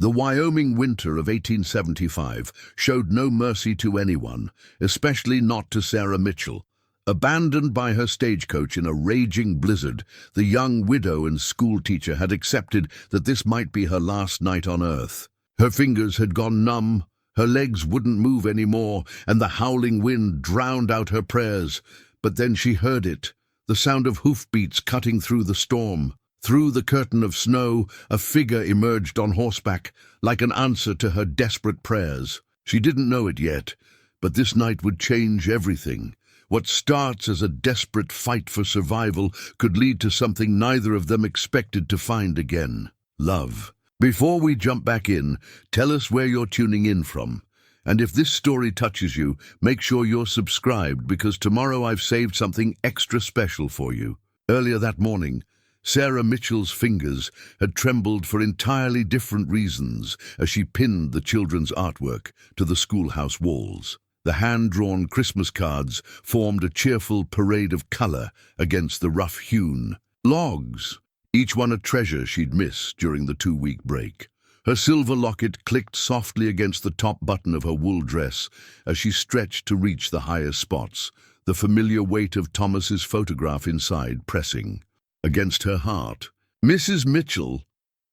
The Wyoming winter of 1875 showed no mercy to anyone, especially not to Sarah Mitchell. Abandoned by her stagecoach in a raging blizzard, the young widow and schoolteacher had accepted that this might be her last night on earth. Her fingers had gone numb, her legs wouldn't move anymore, and the howling wind drowned out her prayers. But then she heard it, the sound of hoofbeats cutting through the storm. Through the curtain of snow, a figure emerged on horseback, like an answer to her desperate prayers. She didn't know it yet, but this night would change everything. What starts as a desperate fight for survival could lead to something neither of them expected to find again: love. Before we jump back in, tell us where you're tuning in from. And if this story touches you, make sure you're subscribed, because tomorrow I've saved something extra special for you. Earlier that morning, Sarah Mitchell's fingers had trembled for entirely different reasons as she pinned the children's artwork to the schoolhouse walls. The hand-drawn Christmas cards formed a cheerful parade of color against the rough-hewn logs, each one a treasure she'd missed during the 2-week break. Her silver locket clicked softly against the top button of her wool dress as she stretched to reach the highest spots, the familiar weight of Thomas's photograph inside pressing against her heart. "Mrs. Mitchell,"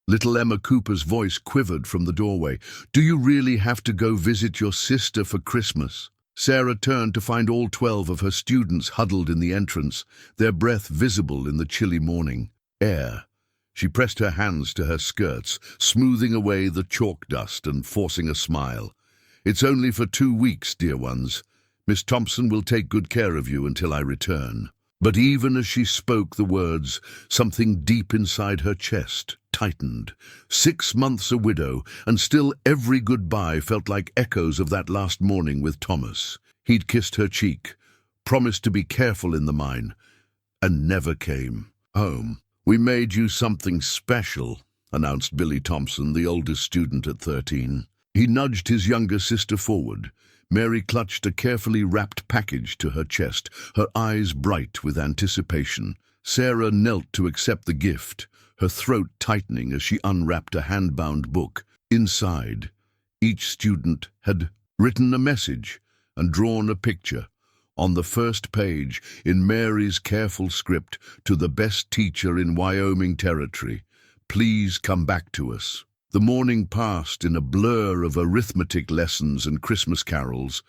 little Emma Cooper's voice quivered from the doorway, "do you really have to go visit your sister for Christmas?" Sarah turned to find all 12 of her students huddled in the entrance, their breath visible in the chilly morning air. She pressed her hands to her skirts, smoothing away the chalk dust and forcing a smile. "It's only for 2 weeks, dear ones. Miss Thompson will take good care of you until I return." But even as she spoke the words, something deep inside her chest tightened. 6 months a widow, and still every goodbye felt like echoes of that last morning with Thomas. He'd kissed her cheek, promised to be careful in the mine, and never came home. "We made you something special," announced Billy Thompson, the oldest student at 13. He nudged his younger sister forward. Mary clutched a carefully wrapped package to her chest, her eyes bright with anticipation. Sarah knelt to accept the gift, her throat tightening as she unwrapped a hand-bound book. Inside, each student had written a message and drawn a picture. On the first page, in Mary's careful script, "To the best teacher in Wyoming territory, please come back to us." The morning passed in a blur of arithmetic lessons and Christmas carols,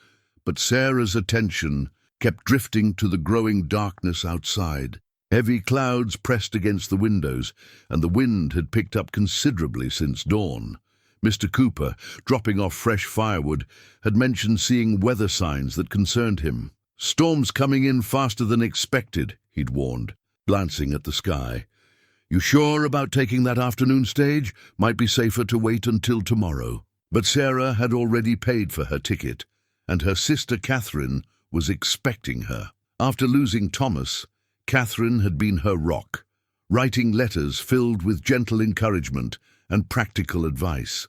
but Sarah's attention kept drifting to the growing darkness outside. Heavy clouds pressed against the windows, and the wind had picked up considerably since dawn. Mr. Cooper, dropping off fresh firewood, had mentioned seeing weather signs that concerned him. "Storms coming in faster than expected," he'd warned, glancing at the sky. "You sure about taking that afternoon stage? Might be safer to wait until tomorrow." But Sarah had already paid for her ticket, and her sister Catherine was expecting her. After losing Thomas, Catherine had been her rock, writing letters filled with gentle encouragement and practical advice.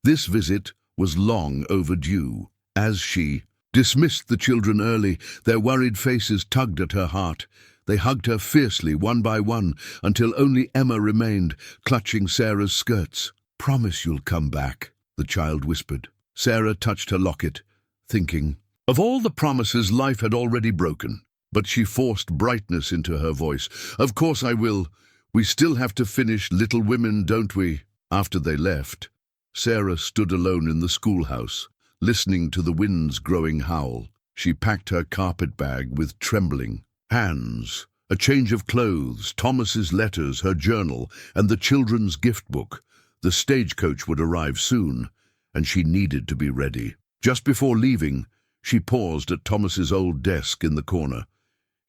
This visit was long overdue. As she dismissed the children early, their worried faces tugged at her heart. They hugged her fiercely, one by one, until only Emma remained, clutching Sarah's skirts. "Promise you'll come back," the child whispered. Sarah touched her locket, thinking of all the promises life had already broken. But she forced brightness into her voice. "Of course I will. We still have to finish Little Women, don't we?" After they left, Sarah stood alone in the schoolhouse, listening to the wind's growing howl. She packed her carpet bag with trembling hands. A change of clothes, Thomas's letters, her journal, and the children's gift book. The stagecoach would arrive soon, and she needed to be ready. Just before leaving, she paused at Thomas's old desk in the corner.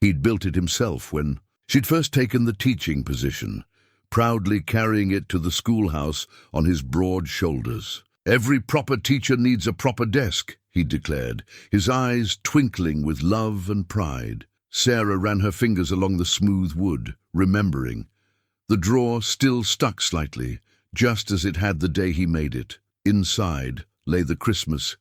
He'd built it himself when she'd first taken the teaching position, proudly carrying it to the schoolhouse on his broad shoulders. "Every proper teacher needs a proper desk," he declared, his eyes twinkling with love and pride. Sarah ran her fingers along the smooth wood, remembering. The drawer still stuck slightly, just as it had the day he made it. Inside lay the Christmas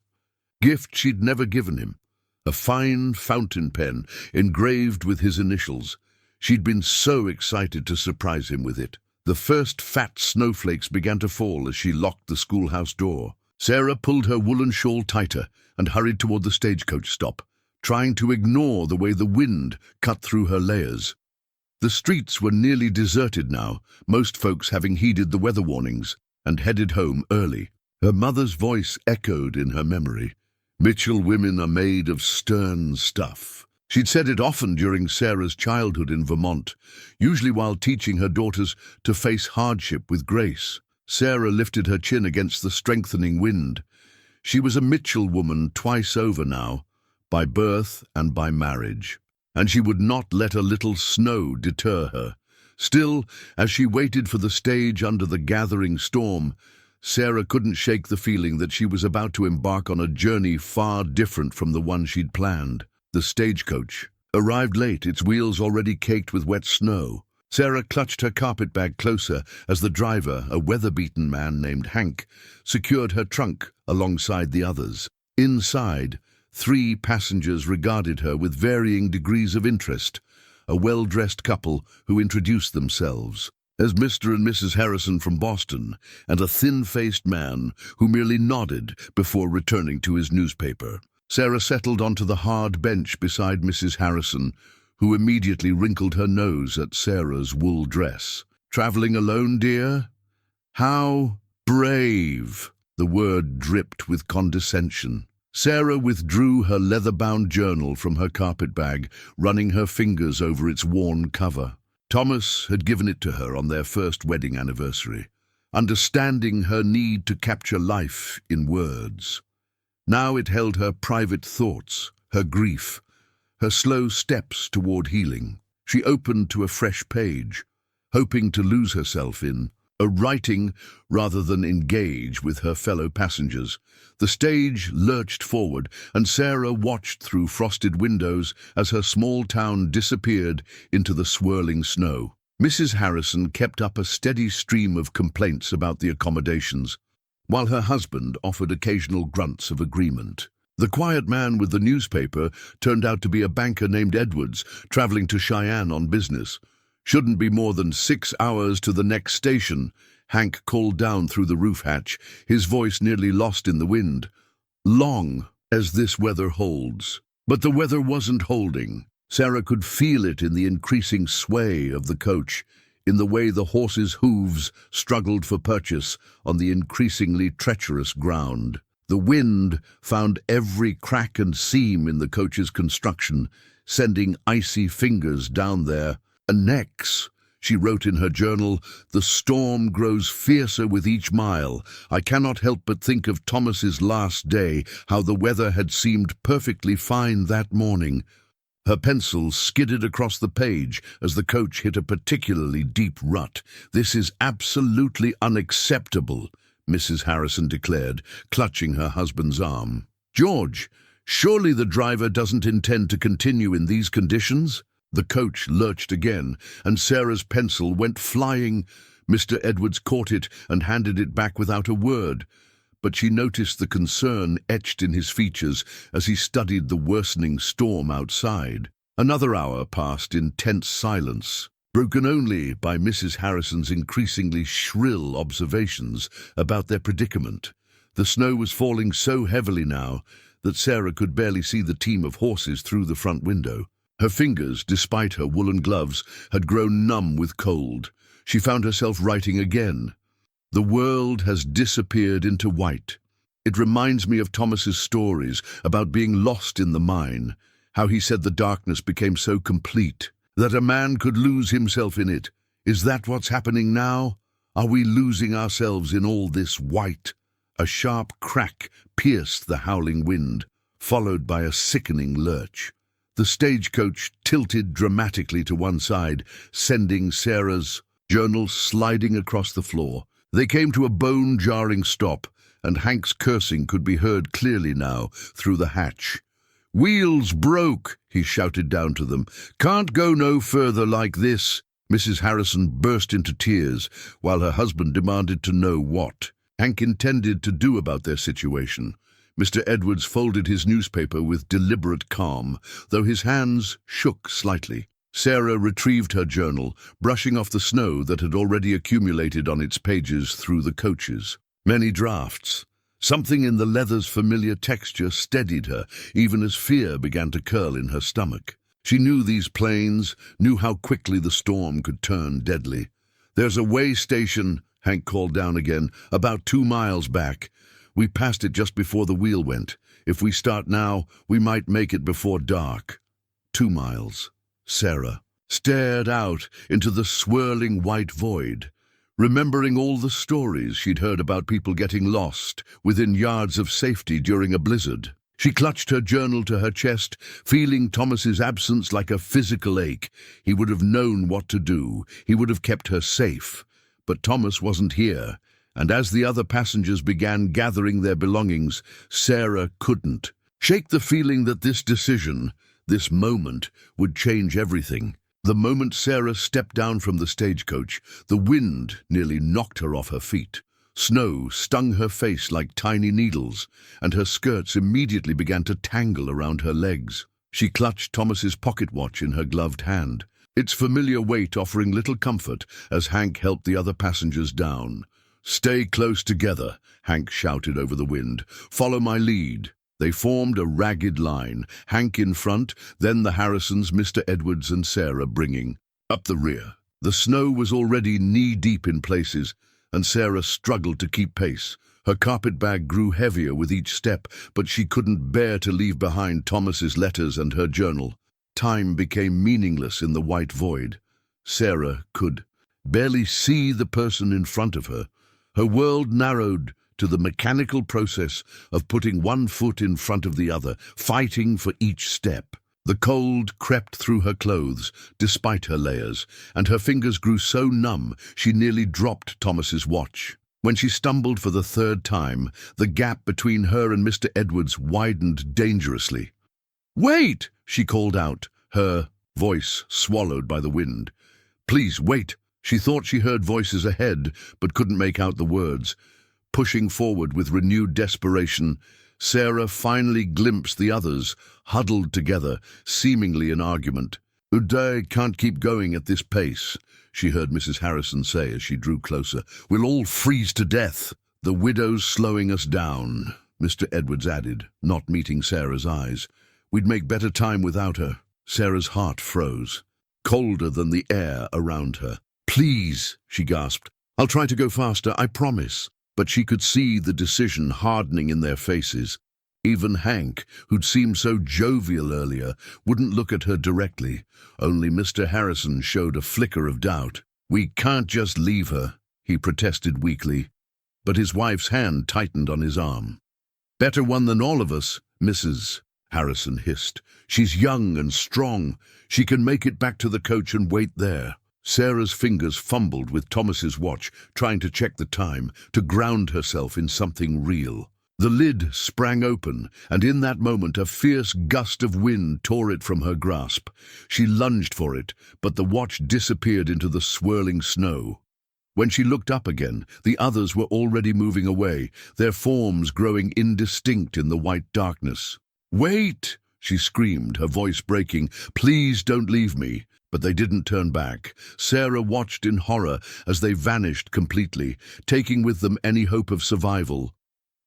gift she'd never given him, a fine fountain pen engraved with his initials. She'd been so excited to surprise him with it. The first fat snowflakes began to fall as she locked the schoolhouse door. Sarah pulled her woolen shawl tighter and hurried toward the stagecoach stop, trying to ignore the way the wind cut through her layers. The streets were nearly deserted now, most folks having heeded the weather warnings and headed home early. Her mother's voice echoed in her memory. "Mitchell women are made of stern stuff." She'd said it often during Sarah's childhood in Vermont, usually while teaching her daughters to face hardship with grace. Sarah lifted her chin against the strengthening wind. She was a Mitchell woman twice over now, by birth and by marriage, and she would not let a little snow deter her. Still, as she waited for the stage under the gathering storm, Sarah couldn't shake the feeling that she was about to embark on a journey far different from the one she'd planned. The stagecoach arrived late, its wheels already caked with wet snow. Sarah clutched her carpetbag closer as the driver, a weather-beaten man named Hank, secured her trunk alongside the others. Inside, 3 passengers regarded her with varying degrees of interest, a well-dressed couple who introduced themselves as Mr. and Mrs. Harrison from Boston, and a thin-faced man who merely nodded before returning to his newspaper. Sarah settled onto the hard bench beside Mrs. Harrison, who immediately wrinkled her nose at Sarah's wool dress. "Traveling alone, dear? How brave!" The word dripped with condescension. Sarah withdrew her leather-bound journal from her carpetbag, running her fingers over its worn cover. Thomas had given it to her on their first wedding anniversary, understanding her need to capture life in words. Now it held her private thoughts, her grief, her slow steps toward healing. She opened to a fresh page, hoping to lose herself in a writing rather than engage with her fellow passengers. The stage lurched forward, and Sarah watched through frosted windows as her small town disappeared into the swirling snow. Mrs. Harrison kept up a steady stream of complaints about the accommodations, while her husband offered occasional grunts of agreement. The quiet man with the newspaper turned out to be a banker named Edwards, traveling to Cheyenne on business. "Shouldn't be more than 6 hours to the next station," Hank called down through the roof hatch, his voice nearly lost in the wind. "Long as this weather holds." But the weather wasn't holding. Sarah could feel it in the increasing sway of the coach, in the way the horses' hooves struggled for purchase on the increasingly treacherous ground. The wind found every crack and seam in the coach's construction, sending icy fingers down there. "Next," she wrote in her journal, "the storm grows fiercer with each mile. I cannot help but think of Thomas's last day, how the weather had seemed perfectly fine that morning." Her pencil skidded across the page as the coach hit a particularly deep rut. "This is absolutely unacceptable," Mrs. Harrison declared, clutching her husband's arm. "George, surely the driver doesn't intend to continue in these conditions?" The coach lurched again, and Sarah's pencil went flying. Mr. Edwards caught it and handed it back without a word, but she noticed the concern etched in his features as he studied the worsening storm outside. Another hour passed in tense silence, broken only by Mrs. Harrison's increasingly shrill observations about their predicament. The snow was falling so heavily now that Sarah could barely see the team of horses through the front window. Her fingers, despite her woolen gloves, had grown numb with cold. She found herself writing again. "The world has disappeared into white. It reminds me of Thomas's stories about being lost in the mine, how he said the darkness became so complete that a man could lose himself in it. Is that what's happening now? Are we losing ourselves in all this white?" A sharp crack pierced the howling wind, followed by a sickening lurch. The stagecoach tilted dramatically to one side, sending Sarah's journal sliding across the floor. They came to a bone-jarring stop, and Hank's cursing could be heard clearly now through the hatch. "Wheels broke," he shouted down to them. "Can't go no further like this." Mrs. Harrison burst into tears, while her husband demanded to know what Hank intended to do about their situation. Mr. Edwards folded his newspaper with deliberate calm, though his hands shook slightly. Sarah retrieved her journal, brushing off the snow that had already accumulated on its pages through the coaches. Many drafts. Something in the leather's familiar texture steadied her, even as fear began to curl in her stomach. She knew these plains, knew how quickly the storm could turn deadly. "There's a way station," Hank called down again, "about 2 miles back. We passed it just before the wheel went. If we start now, we might make it before dark." 2 miles. Sarah stared out into the swirling white void, remembering all the stories she'd heard about people getting lost within yards of safety during a blizzard. She clutched her journal to her chest, feeling Thomas's absence like a physical ache. He would have known what to do. He would have kept her safe. But Thomas wasn't here, and as the other passengers began gathering their belongings, Sarah couldn't shake the feeling that this decision, this moment, would change everything. The moment Sarah stepped down from the stagecoach, the wind nearly knocked her off her feet. Snow stung her face like tiny needles, and her skirts immediately began to tangle around her legs. She clutched Thomas's pocket watch in her gloved hand, its familiar weight offering little comfort as Hank helped the other passengers down. "Stay close together," Hank shouted over the wind. "Follow my lead." They formed a ragged line, Hank in front, then the Harrisons, Mr. Edwards and Sarah bringing up the rear. The snow was already knee-deep in places, and Sarah struggled to keep pace. Her carpet bag grew heavier with each step, but she couldn't bear to leave behind Thomas's letters and her journal. Time became meaningless in the white void. Sarah could barely see the person in front of her. Her world narrowed to the mechanical process of putting one foot in front of the other, fighting for each step. The cold crept through her clothes, despite her layers, and her fingers grew so numb she nearly dropped Thomas's watch. When she stumbled for the 3rd time, the gap between her and Mr. Edwards widened dangerously. "Wait!" she called out, her voice swallowed by the wind. "Please, wait!" She thought she heard voices ahead, but couldn't make out the words. Pushing forward with renewed desperation, Sarah finally glimpsed the others, huddled together, seemingly in argument. "Uday can't keep going at this pace," she heard Mrs. Harrison say as she drew closer. "We'll all freeze to death." "The widow's slowing us down," Mr. Edwards added, not meeting Sarah's eyes. "We'd make better time without her." Sarah's heart froze, colder than the air around her. "Please," she gasped. "I'll try to go faster, I promise." But she could see the decision hardening in their faces. Even Hank, who'd seemed so jovial earlier, wouldn't look at her directly. Only Mr. Harrison showed a flicker of doubt. "We can't just leave her," he protested weakly. But his wife's hand tightened on his arm. "Better one than all of us," Mrs. Harrison hissed. "She's young and strong. She can make it back to the coach and wait there." Sarah's fingers fumbled with Thomas's watch, trying to check the time, to ground herself in something real. The lid sprang open, and in that moment a fierce gust of wind tore it from her grasp. She lunged for it, but the watch disappeared into the swirling snow. When she looked up again, the others were already moving away, their forms growing indistinct in the white darkness. "Wait!" she screamed, her voice breaking. "Please don't leave me." But they didn't turn back. Sarah watched in horror as they vanished completely, taking with them any hope of survival.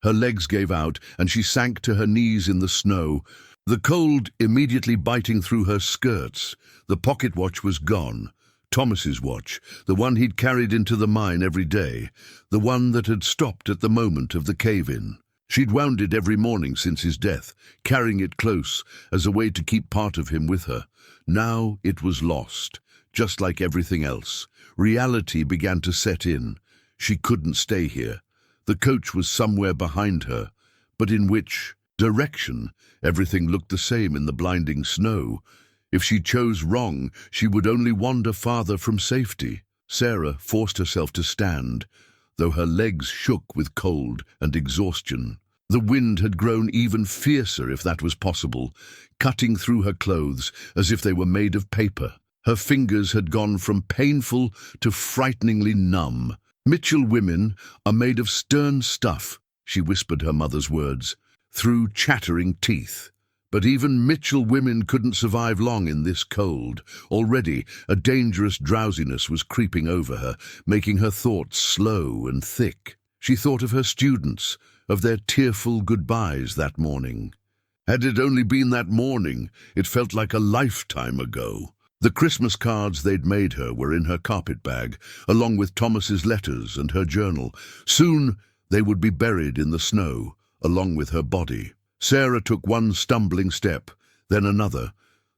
Her legs gave out, and she sank to her knees in the snow, the cold immediately biting through her skirts. The pocket watch was gone. Thomas's watch, the one he'd carried into the mine every day, the one that had stopped at the moment of the cave-in. She'd wound it every morning since his death, carrying it close as a way to keep part of him with her. Now it was lost, just like everything else. Reality began to set in. She couldn't stay here. The coach was somewhere behind her, but in which direction? Everything looked the same in the blinding snow. If she chose wrong, she would only wander farther from safety. Sarah forced herself to stand, though her legs shook with cold and exhaustion. The wind had grown even fiercer, if that was possible, cutting through her clothes as if they were made of paper. Her fingers had gone from painful to frighteningly numb. "Mitchell women are made of stern stuff," she whispered her mother's words through chattering teeth. But even Mitchell women couldn't survive long in this cold. Already, a dangerous drowsiness was creeping over her, making her thoughts slow and thick. She thought of her students, of their tearful goodbyes that morning. Had it only been that morning, it felt like a lifetime ago. The Christmas cards they'd made her were in her carpet bag, along with Thomas's letters and her journal. Soon, they would be buried in the snow, along with her body. Sarah took one stumbling step, then another,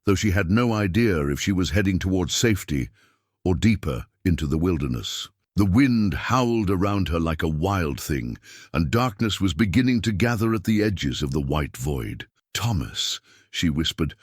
though she had no idea if she was heading towards safety or deeper into the wilderness. The wind howled around her like a wild thing, and darkness was beginning to gather at the edges of the white void. "Thomas," she whispered,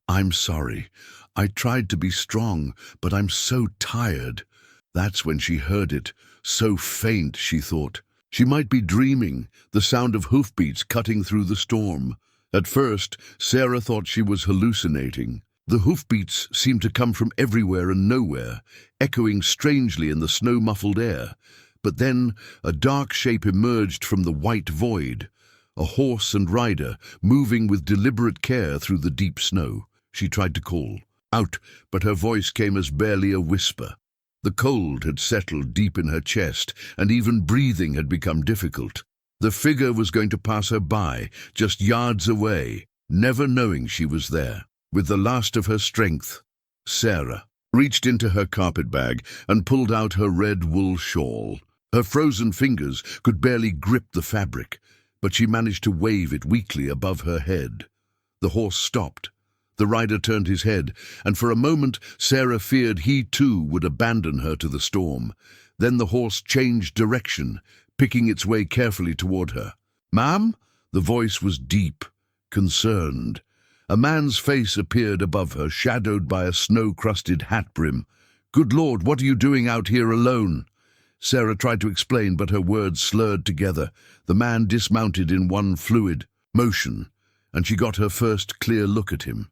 "I'm sorry. I tried to be strong, but I'm so tired." That's when she heard it, so faint, she thought. She might be dreaming, the sound of hoofbeats cutting through the storm. At first, Sarah thought she was hallucinating. The hoofbeats seemed to come from everywhere and nowhere, echoing strangely in the snow-muffled air. But then a dark shape emerged from the white void, a horse and rider moving with deliberate care through the deep snow. She tried to call out, but her voice came as barely a whisper. The cold had settled deep in her chest, and even breathing had become difficult. The figure was going to pass her by, just yards away, never knowing she was there. With the last of her strength, Sarah reached into her carpet bag and pulled out her red wool shawl. Her frozen fingers could barely grip the fabric, but she managed to wave it weakly above her head. The horse stopped. The rider turned his head, and for a moment Sarah feared he too would abandon her to the storm. Then the horse changed direction, picking its way carefully toward her. "Ma'am?" The voice was deep, concerned. A man's face appeared above her, shadowed by a snow-crusted hat brim. "Good Lord, what are you doing out here alone?" Sarah tried to explain, but her words slurred together. The man dismounted in one fluid motion, and she got her first clear look at him.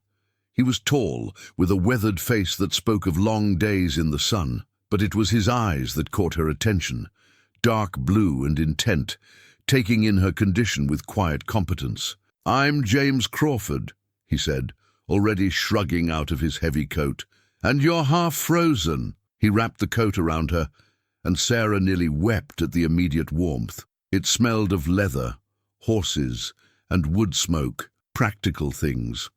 He was tall, with a weathered face that spoke of long days in the sun, but it was his eyes that caught her attention, dark blue and intent, taking in her condition with quiet competence. "I'm James Crawford," he said, already shrugging out of his heavy coat. "And you're half frozen." He wrapped the coat around her, and Sarah nearly wept at the immediate warmth. It smelled of leather, horses, and wood smoke, practical things.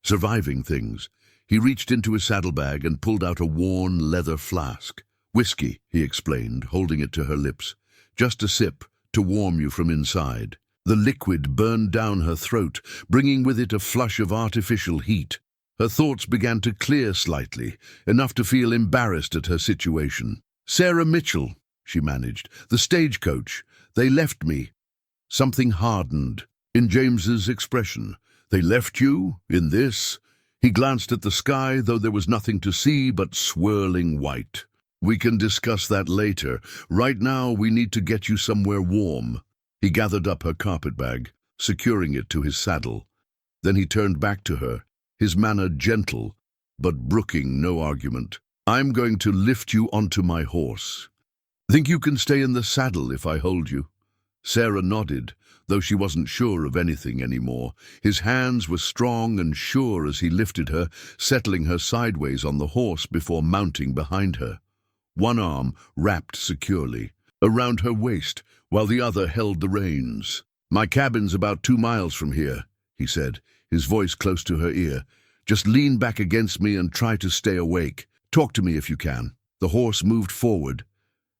Surviving things. He reached into his saddlebag and pulled out a worn leather flask. "Whiskey," he explained, holding it to her lips. "Just a sip, to warm you from inside." The liquid burned down her throat, bringing with it a flush of artificial heat. Her thoughts began to clear slightly, enough to feel embarrassed at her situation. "Sarah Mitchell," she managed. "The stagecoach. They left me." Something hardened in James's expression. "They left you? In this?" He glanced at the sky, though there was nothing to see but swirling white. "We can discuss that later. Right now, we need to get you somewhere warm." He gathered up her carpetbag, securing it to his saddle. Then he turned back to her, his manner gentle, but brooking no argument. "I'm going to lift you onto my horse. Think you can stay in the saddle if I hold you?" Sarah nodded, though she wasn't sure of anything anymore. His hands were strong and sure as he lifted her, settling her sideways on the horse before mounting behind her. One arm wrapped securely around her waist, while the other held the reins. "My cabin's about 2 miles from here," he said, his voice close to her ear. "Just lean back against me and try to stay awake. Talk to me if you can." The horse moved forward,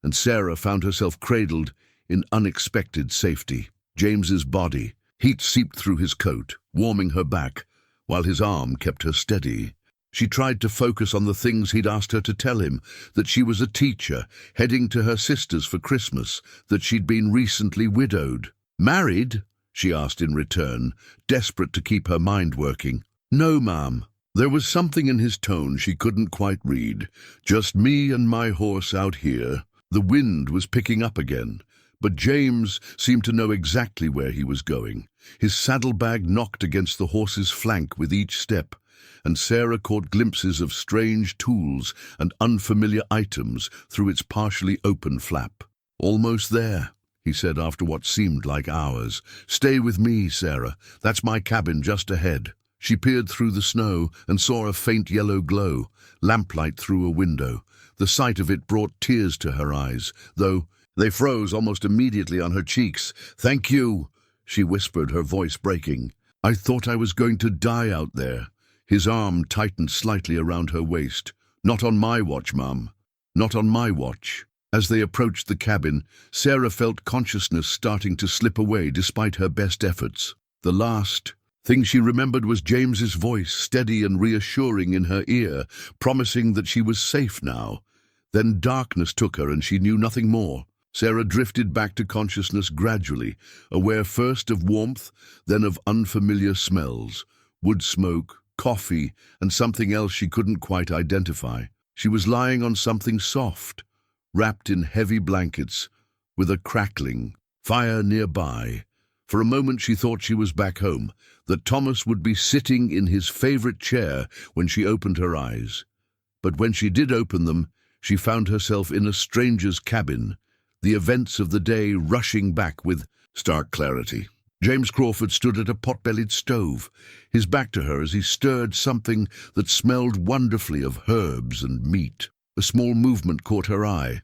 and Sarah found herself cradled in unexpected safety. James's body, heat seeped through his coat, warming her back, while his arm kept her steady. She tried to focus on the things he'd asked her to tell him, that she was a teacher, heading to her sister's for Christmas, that she'd been recently widowed. "Married?" she asked in return, desperate to keep her mind working. "No, ma'am." There was something in his tone she couldn't quite read. "Just me and my horse out here." The wind was picking up again, but James seemed to know exactly where he was going. His saddlebag knocked against the horse's flank with each step, and Sarah caught glimpses of strange tools and unfamiliar items through its partially open flap. "Almost there," he said after what seemed like hours. "Stay with me, Sarah. That's my cabin just ahead." She peered through the snow and saw a faint yellow glow, lamplight through a window. The sight of it brought tears to her eyes, though they froze almost immediately on her cheeks. "Thank you," she whispered, her voice breaking. "I thought I was going to die out there." His arm tightened slightly around her waist. "Not on my watch, Mum. Not on my watch." As they approached the cabin, Sarah felt consciousness starting to slip away despite her best efforts. The last thing she remembered was James's voice, steady and reassuring in her ear, promising that she was safe now. Then darkness took her and she knew nothing more. Sarah drifted back to consciousness gradually, aware first of warmth, then of unfamiliar smells, wood smoke, coffee, and something else she couldn't quite identify. She was lying on something soft, wrapped in heavy blankets, with a crackling fire nearby. For a moment she thought she was back home, that Thomas would be sitting in his favorite chair when she opened her eyes. But when she did open them, she found herself in a stranger's cabin, the events of the day rushing back with stark clarity. James Crawford stood at a pot-bellied stove, his back to her as he stirred something that smelled wonderfully of herbs and meat. A small movement caught her eye.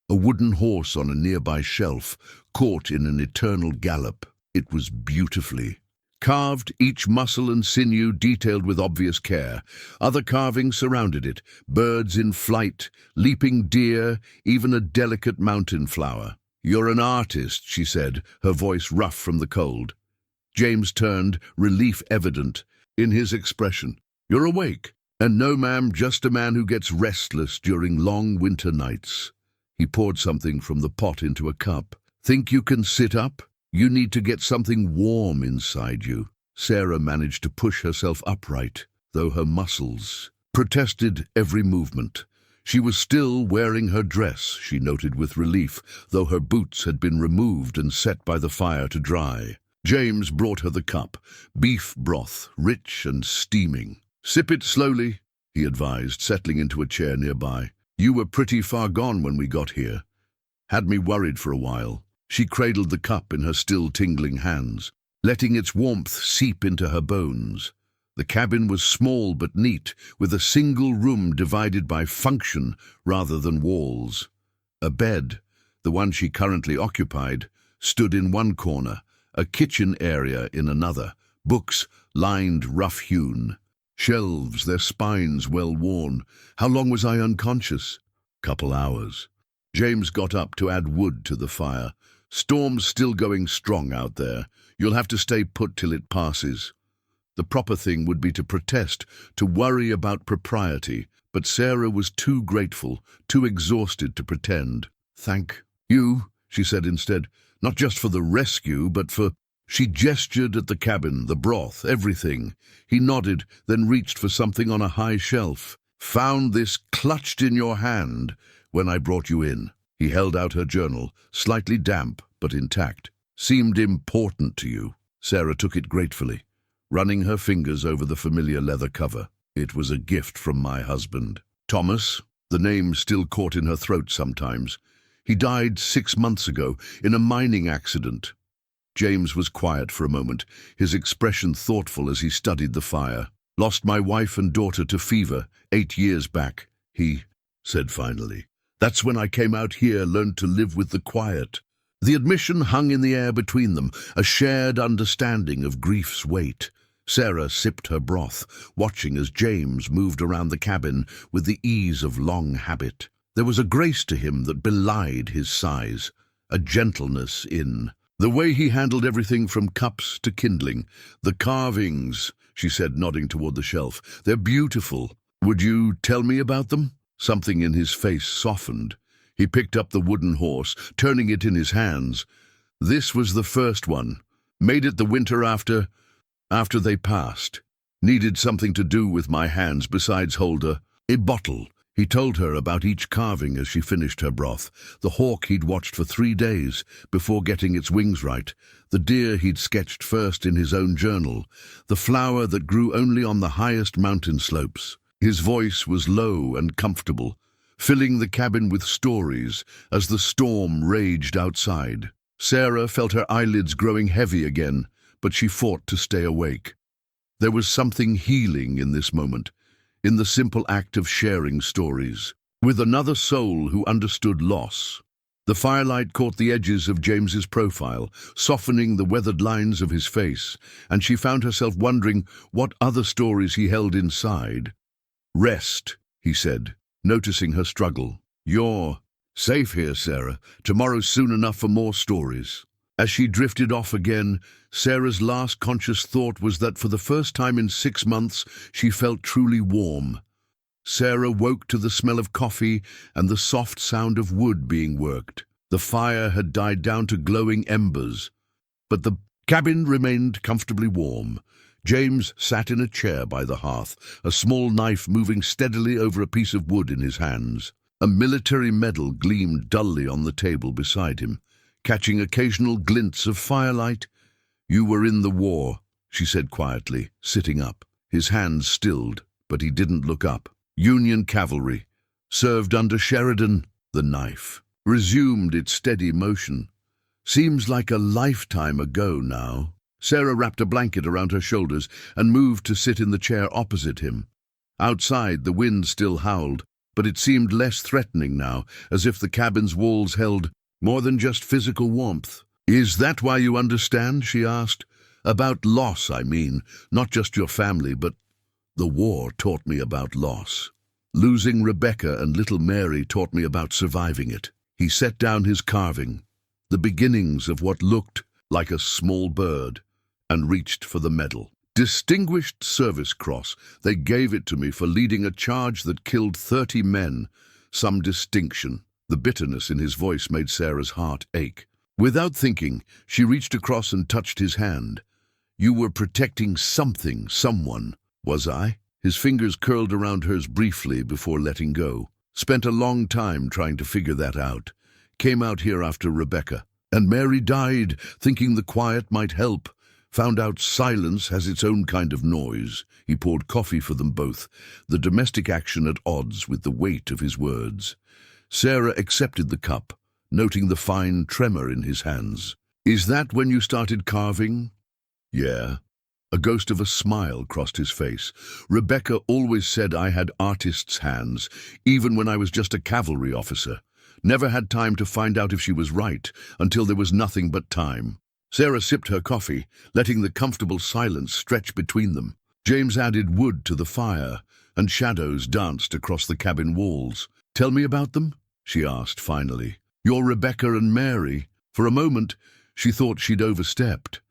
A wooden horse on a nearby shelf, caught in an eternal gallop. It was beautifully carved, each muscle and sinew detailed with obvious care. Other carvings surrounded it, birds in flight, leaping deer, even a delicate mountain flower. "You're an artist," she said, her voice rough from the cold. James turned, relief evident in his expression. "You're awake." "And no, ma'am, just a man who gets restless during long winter nights." He poured something from the pot into a cup. "Think you can sit up? You need to get something warm inside you." Sarah managed to push herself upright, though her muscles protested every movement. She was still wearing her dress, she noted with relief, though her boots had been removed and set by the fire to dry. James brought her the cup, beef broth, rich and steaming. "Sip it slowly," he advised, settling into a chair nearby. "You were pretty far gone when we got here. Had me worried for a while." She cradled the cup in her still tingling hands, letting its warmth seep into her bones. The cabin was small but neat, with a single room divided by function rather than walls. A bed, the one she currently occupied, stood in one corner, a kitchen area in another, books lined rough-hewn. Shelves, their spines well-worn. How long was I unconscious? Couple hours. James got up to add wood to the fire. "Storm's still going strong out there. You'll have to stay put till it passes." The proper thing would be to protest, to worry about propriety, but Sarah was too grateful, too exhausted to pretend. "Thank you," she said instead, "not just for the rescue, but for—" She gestured at the cabin, the broth, everything. He nodded, then reached for something on a high shelf. "Found this clutched in your hand when I brought you in." He held out her journal, slightly damp but intact. "Seemed important to you." Sarah took it gratefully, running her fingers over the familiar leather cover. "It was a gift from my husband. Thomas," the name still caught in her throat sometimes. "He died 6 months ago in a mining accident." James was quiet for a moment, his expression thoughtful as he studied the fire. "Lost my wife and daughter to fever 8 years back," he said finally. "That's when I came out here, learned to live with the quiet." The admission hung in the air between them, a shared understanding of grief's weight. Sarah sipped her broth, watching as James moved around the cabin with the ease of long habit. There was a grace to him that belied his size, a gentleness in the way he handled everything from cups to kindling. "The carvings," she said, nodding toward the shelf. "They're beautiful. Would you tell me about them?" Something in his face softened. He picked up the wooden horse, turning it in his hands. "This was the first one. Made it the winter after they passed. Needed something to do with my hands besides hold a bottle." He told her about each carving as she finished her broth. The hawk he'd watched for 3 days before getting its wings right. The deer he'd sketched first in his own journal. The flower that grew only on the highest mountain slopes. His voice was low and comfortable, filling the cabin with stories as the storm raged outside. Sarah felt her eyelids growing heavy again, but she fought to stay awake. There was something healing in this moment, in the simple act of sharing stories with another soul who understood loss. The firelight caught the edges of James's profile, softening the weathered lines of his face, and she found herself wondering what other stories he held inside. "Rest," he said, noticing her struggle. "You're safe here, Sarah. Tomorrow's soon enough for more stories." As she drifted off again, Sarah's last conscious thought was that for the first time in 6 months, she felt truly warm. Sarah woke to the smell of coffee and the soft sound of wood being worked. The fire had died down to glowing embers, but the cabin remained comfortably warm. James sat in a chair by the hearth, a small knife moving steadily over a piece of wood in his hands. A military medal gleamed dully on the table beside him, catching occasional glints of firelight. "You were in the war," she said quietly, sitting up. His hands stilled, but he didn't look up. "Union cavalry, served under Sheridan." The knife resumed its steady motion. "Seems like a lifetime ago now." Sarah wrapped a blanket around her shoulders and moved to sit in the chair opposite him. Outside, the wind still howled, but it seemed less threatening now, as if the cabin's walls held more than just physical warmth. "Is that why you understand?" she asked. "About loss, I mean. Not just your family, but the war taught me about loss. Losing Rebecca and little Mary taught me about surviving it." He set down his carving, the beginnings of what looked like a small bird, and reached for the medal. "Distinguished Service Cross. They gave it to me for leading a charge that killed 30 men. Some distinction." The bitterness in his voice made Sarah's heart ache. Without thinking, she reached across and touched his hand. "You were protecting something, someone." "Was I?" His fingers curled around hers briefly before letting go. "Spent a long time trying to figure that out. Came out here after Rebecca. And Mary died, thinking the quiet might help. Found out silence has its own kind of noise." He poured coffee for them both, the domestic action at odds with the weight of his words. Sarah accepted the cup, noting the fine tremor in his hands. "Is that when you started carving?" "Yeah." A ghost of a smile crossed his face. "Rebecca always said I had artist's hands, even when I was just a cavalry officer. Never had time to find out if she was right, until there was nothing but time." Sarah sipped her coffee, letting the comfortable silence stretch between them. James added wood to the fire, and shadows danced across the cabin walls. "Tell me about them?" she asked finally. "Your Rebecca and Mary." For a moment, she thought she'd overstepped.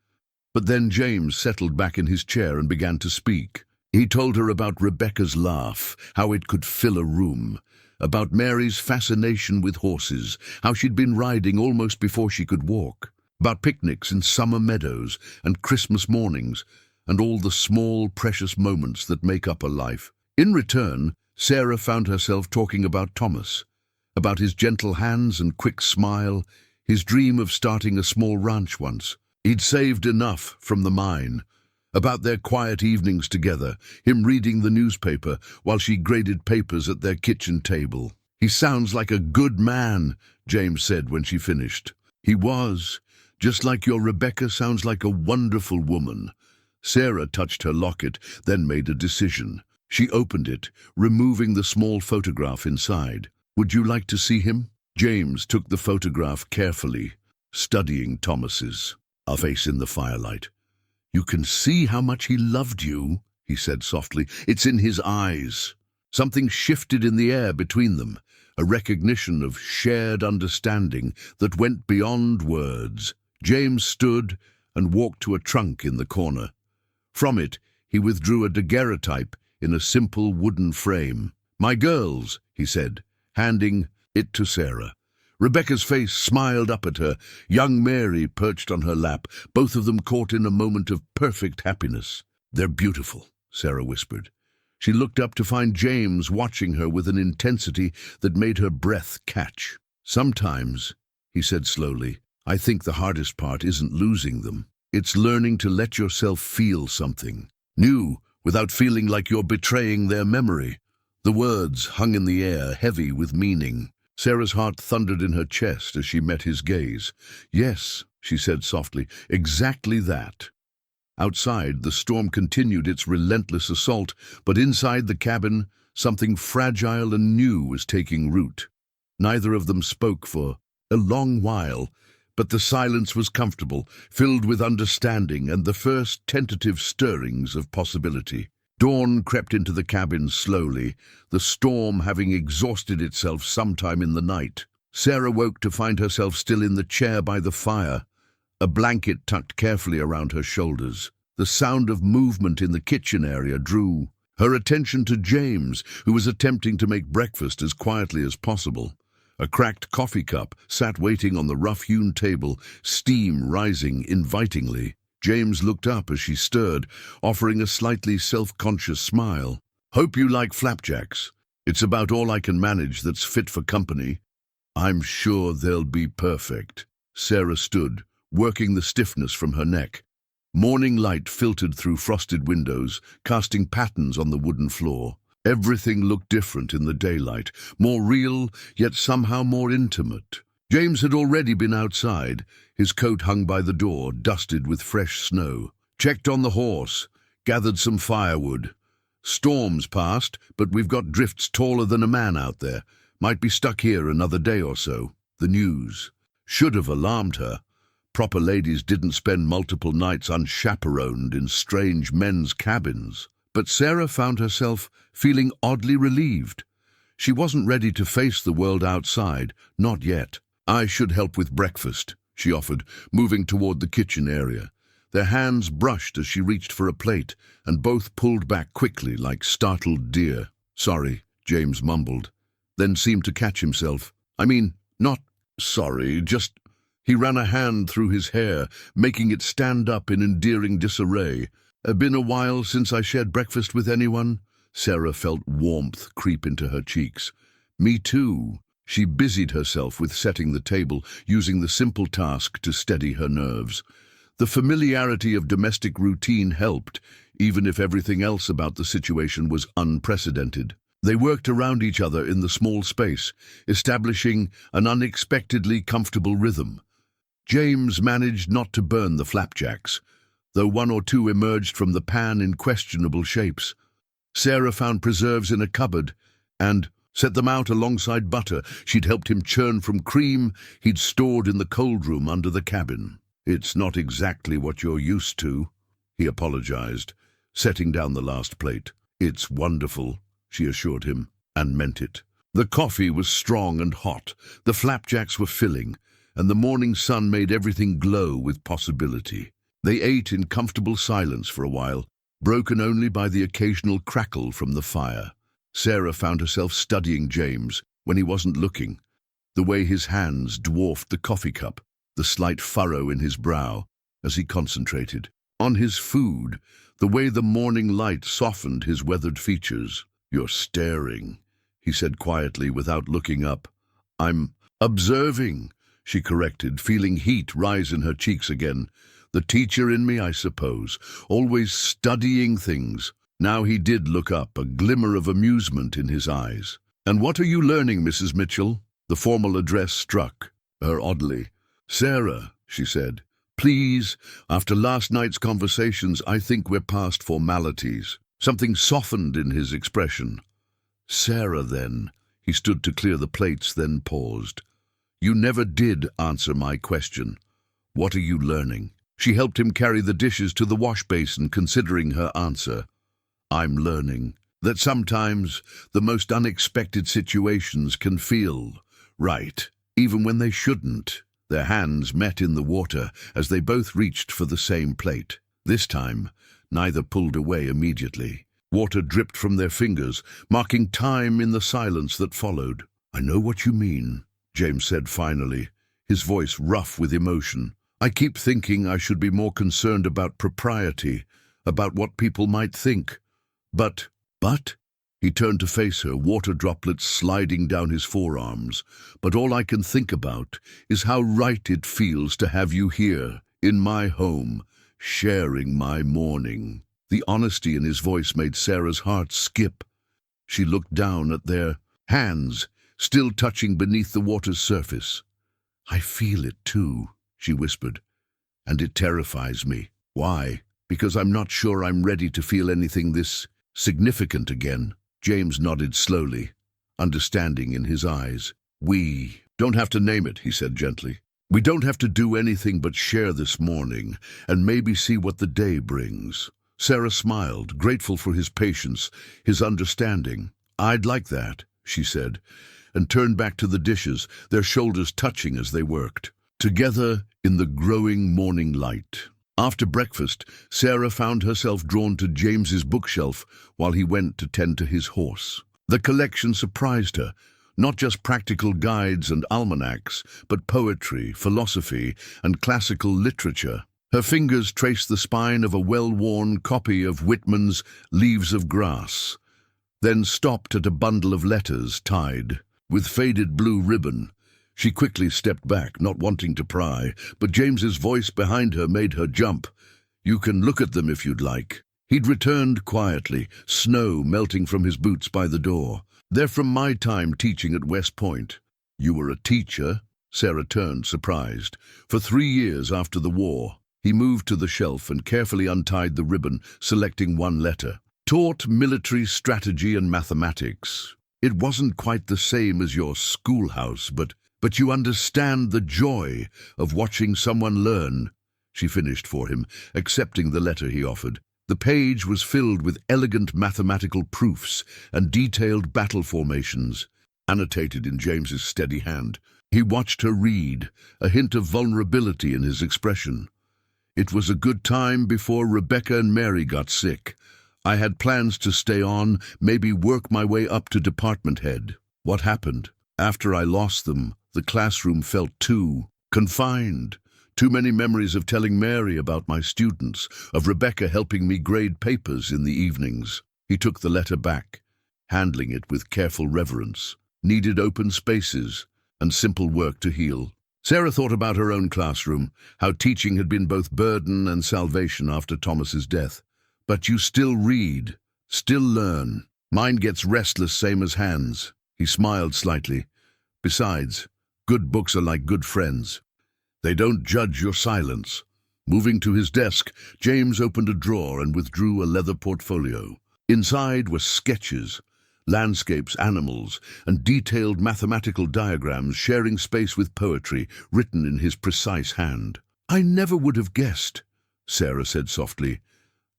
But then James settled back in his chair and began to speak. He told her about Rebecca's laugh, how it could fill a room, about Mary's fascination with horses, how she'd been riding almost before she could walk, about picnics in summer meadows and Christmas mornings, and all the small, precious moments that make up a life. In return, Sarah found herself talking about Thomas, about his gentle hands and quick smile, his dream of starting a small ranch once. He'd saved enough from the mine, about their quiet evenings together, him reading the newspaper while she graded papers at their kitchen table. "He sounds like a good man," James said when she finished. "He was. Just like your Rebecca sounds like a wonderful woman." Sarah touched her locket, then made a decision. She opened it, removing the small photograph inside. "Would you like to see him?" James took the photograph carefully, studying Thomas's face in the firelight. "You can see how much he loved you," he said softly. "It's in his eyes." Something shifted in the air between them, a recognition of shared understanding that went beyond words. James stood and walked to a trunk in the corner. From it, he withdrew a daguerreotype in a simple wooden frame. "My girls," he said, handing it to Sarah. Rebecca's face smiled up at her, young Mary perched on her lap, both of them caught in a moment of perfect happiness. "They're beautiful," Sarah whispered. She looked up to find James watching her with an intensity that made her breath catch. "Sometimes," he said slowly, "I think the hardest part isn't losing them. It's learning to let yourself feel something new without feeling like you're betraying their memory." The words hung in the air, heavy with meaning. Sarah's heart thundered in her chest as she met his gaze. "Yes," she said softly, "exactly that." Outside, the storm continued its relentless assault, but inside the cabin, something fragile and new was taking root. Neither of them spoke for a long while, but the silence was comfortable, filled with understanding and the first tentative stirrings of possibility. Dawn crept into the cabin slowly, the storm having exhausted itself sometime in the night. Sarah woke to find herself still in the chair by the fire, a blanket tucked carefully around her shoulders. The sound of movement in the kitchen area drew her attention to James, who was attempting to make breakfast as quietly as possible. A cracked coffee cup sat waiting on the rough-hewn table, steam rising invitingly. James looked up as she stirred, offering a slightly self-conscious smile. "Hope you like flapjacks. It's about all I can manage that's fit for company." "I'm sure they'll be perfect." Sarah stood, working the stiffness from her neck. Morning light filtered through frosted windows, casting patterns on the wooden floor. Everything looked different in the daylight, more real, yet somehow more intimate. James had already been outside, his coat hung by the door, dusted with fresh snow. Checked on the horse, gathered some firewood. "Storm's passed, but we've got drifts taller than a man out there. Might be stuck here another day or so." The news should have alarmed her. Proper ladies didn't spend multiple nights unchaperoned in strange men's cabins. But Sarah found herself feeling oddly relieved. She wasn't ready to face the world outside, not yet. "I should help with breakfast," she offered, moving toward the kitchen area. Their hands brushed as she reached for a plate, and both pulled back quickly like startled deer. "Sorry," James mumbled, then seemed to catch himself. Not sorry, just..." He ran a hand through his hair, making it stand up in endearing disarray. "Been a while since I shared breakfast with anyone." Sarah felt warmth creep into her cheeks. "Me too." She busied herself with setting the table, using the simple task to steady her nerves. The familiarity of domestic routine helped, even if everything else about the situation was unprecedented. They worked around each other in the small space, establishing an unexpectedly comfortable rhythm. James managed not to burn the flapjacks, though one or two emerged from the pan in questionable shapes. Sarah found preserves in a cupboard and set them out alongside butter she'd helped him churn from cream he'd stored in the cold room under the cabin. "It's not exactly what you're used to," he apologized, setting down the last plate. "It's wonderful," she assured him, and meant it. The coffee was strong and hot, the flapjacks were filling, and the morning sun made everything glow with possibility. They ate in comfortable silence for a while, broken only by the occasional crackle from the fire. Sarah found herself studying James when he wasn't looking, the way his hands dwarfed the coffee cup, the slight furrow in his brow as he concentrated on his food, the way the morning light softened his weathered features. "You're staring," he said quietly without looking up. "I'm observing," she corrected, feeling heat rise in her cheeks again. The teacher in me, I suppose, always studying things. Now he did look up, a glimmer of amusement in his eyes. "And what are you learning, Mrs. Mitchell?" The formal address struck her oddly. "Sarah," she said, "please, after last night's conversations, I think we're past formalities." Something softened in his expression. "Sarah, then." He stood to clear the plates, then paused. "You never did answer my question. What are you learning?" She helped him carry the dishes to the wash basin, considering her answer. "I'm learning that sometimes the most unexpected situations can feel right, even when they shouldn't." Their hands met in the water as they both reached for the same plate. This time, neither pulled away immediately. Water dripped from their fingers, marking time in the silence that followed. "I know what you mean," James said finally, his voice rough with emotion. "I keep thinking I should be more concerned about propriety, about what people might think. But, he turned to face her, water droplets sliding down his forearms. "But all I can think about is how right it feels to have you here, in my home, sharing my morning." The honesty in his voice made Sarah's heart skip. She looked down at their hands, still touching beneath the water's surface. "I feel it too," she whispered, "and it terrifies me." "Why?" Because I'm not sure I'm ready to feel anything this significant again. James nodded slowly, understanding in his eyes. We don't have to name it, he said gently. We don't have to do anything but share this morning and maybe see what the day brings. Sarah smiled, grateful for his patience, his understanding. I'd like that, she said, and turned back to the dishes, their shoulders touching as they worked, together in the growing morning light. After breakfast, Sarah found herself drawn to James's bookshelf while he went to tend to his horse. The collection surprised her, not just practical guides and almanacs, but poetry, philosophy, and classical literature. Her fingers traced the spine of a well-worn copy of Whitman's Leaves of Grass, then stopped at a bundle of letters tied with faded blue ribbon. She quickly stepped back, not wanting to pry, but James's voice behind her made her jump. You can look at them if you'd like. He'd returned quietly, snow melting from his boots by the door. They're from my time teaching at West Point. You were a teacher? Sarah turned, surprised. For 3 years after the war. He moved to the shelf and carefully untied the ribbon, selecting one letter. Taught military strategy and mathematics. It wasn't quite the same as your schoolhouse, but you understand the joy of watching someone learn, she finished for him, accepting the letter he offered. The page was filled with elegant mathematical proofs and detailed battle formations, annotated in James's steady hand. He watched her read, a hint of vulnerability in his expression. It was a good time before Rebecca and Mary got sick. I had plans to stay on, maybe work my way up to department head. What happened? After I lost them, the classroom felt too confined. Too many memories of telling Mary about my students, of Rebecca helping me grade papers in the evenings. He took the letter back, handling it with careful reverence. Needed open spaces and simple work to heal. Sarah thought about her own classroom, how teaching had been both burden and salvation after Thomas's death. But you still read, still learn. Mine gets restless same as Hans. He smiled slightly. Besides, good books are like good friends. They don't judge your silence. Moving to his desk, James opened a drawer and withdrew a leather portfolio. Inside were sketches, landscapes, animals, and detailed mathematical diagrams sharing space with poetry written in his precise hand. I never would have guessed, Sarah said softly.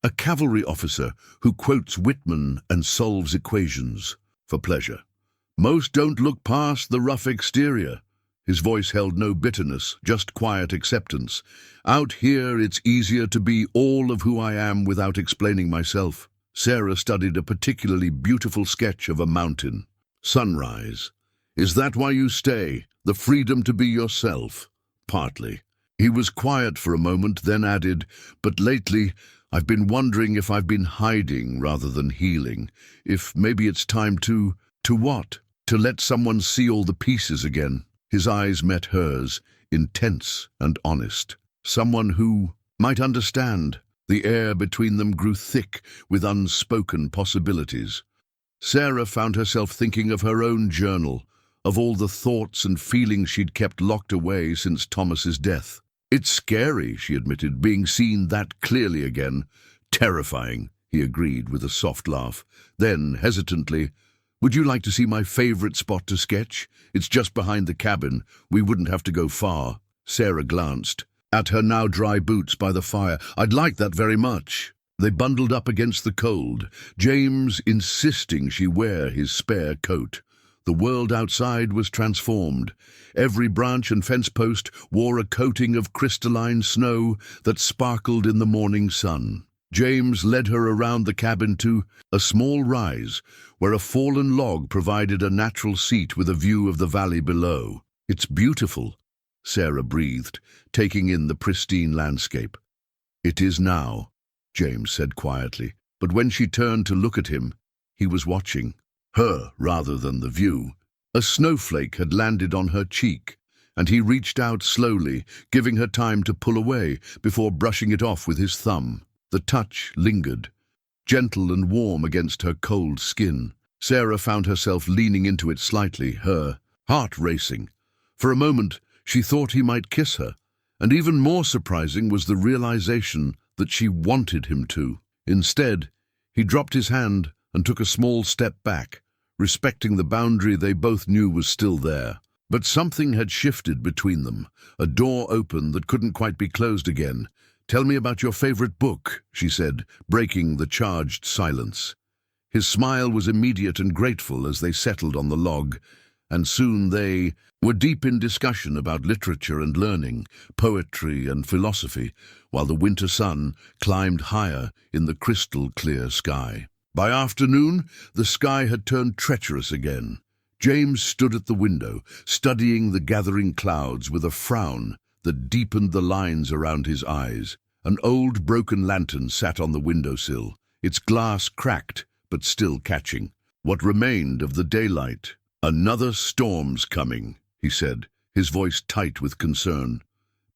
A cavalry officer who quotes Whitman and solves equations for pleasure. Most don't look past the rough exterior. His voice held no bitterness, just quiet acceptance. Out here, it's easier to be all of who I am without explaining myself. Sarah studied a particularly beautiful sketch of a mountain. Sunrise. Is that why you stay? The freedom to be yourself? Partly. He was quiet for a moment, then added, but lately, I've been wondering if I've been hiding rather than healing. If maybe it's time to what? To let someone see all the pieces again. His eyes met hers, intense and honest. Someone who might understand. The air between them grew thick with unspoken possibilities. Sarah found herself thinking of her own journal, of all the thoughts and feelings she'd kept locked away since Thomas's death. It's scary, she admitted, being seen that clearly again. Terrifying, he agreed with a soft laugh. Then, hesitantly, would you like to see my favorite spot to sketch? It's just behind the cabin. We wouldn't have to go far. Sarah glanced at her now dry boots by the fire. I'd like that very much. They bundled up against the cold, James insisting she wear his spare coat. The world outside was transformed. Every branch and fence post wore a coating of crystalline snow that sparkled in the morning sun. James led her around the cabin to a small rise, where a fallen log provided a natural seat with a view of the valley below. It's beautiful, Sarah breathed, taking in the pristine landscape. It is now, James said quietly, but when she turned to look at him, he was watching her rather than the view. A snowflake had landed on her cheek, and he reached out slowly, giving her time to pull away before brushing it off with his thumb. The touch lingered, gentle and warm against her cold skin. Sarah found herself leaning into it slightly, her heart racing. For a moment, she thought he might kiss her, and even more surprising was the realization that she wanted him to. Instead, he dropped his hand and took a small step back, respecting the boundary they both knew was still there. But something had shifted between them, a door opened that couldn't quite be closed again. "Tell me about your favorite book," she said, breaking the charged silence. His smile was immediate and grateful as they settled on the log, and soon they were deep in discussion about literature and learning, poetry and philosophy, while the winter sun climbed higher in the crystal-clear sky. By afternoon, the sky had turned treacherous again. James stood at the window, studying the gathering clouds with a frown that deepened the lines around his eyes. An old broken lantern sat on the windowsill, its glass cracked but still catching what remained of the daylight. "Another storm's coming," he said, his voice tight with concern.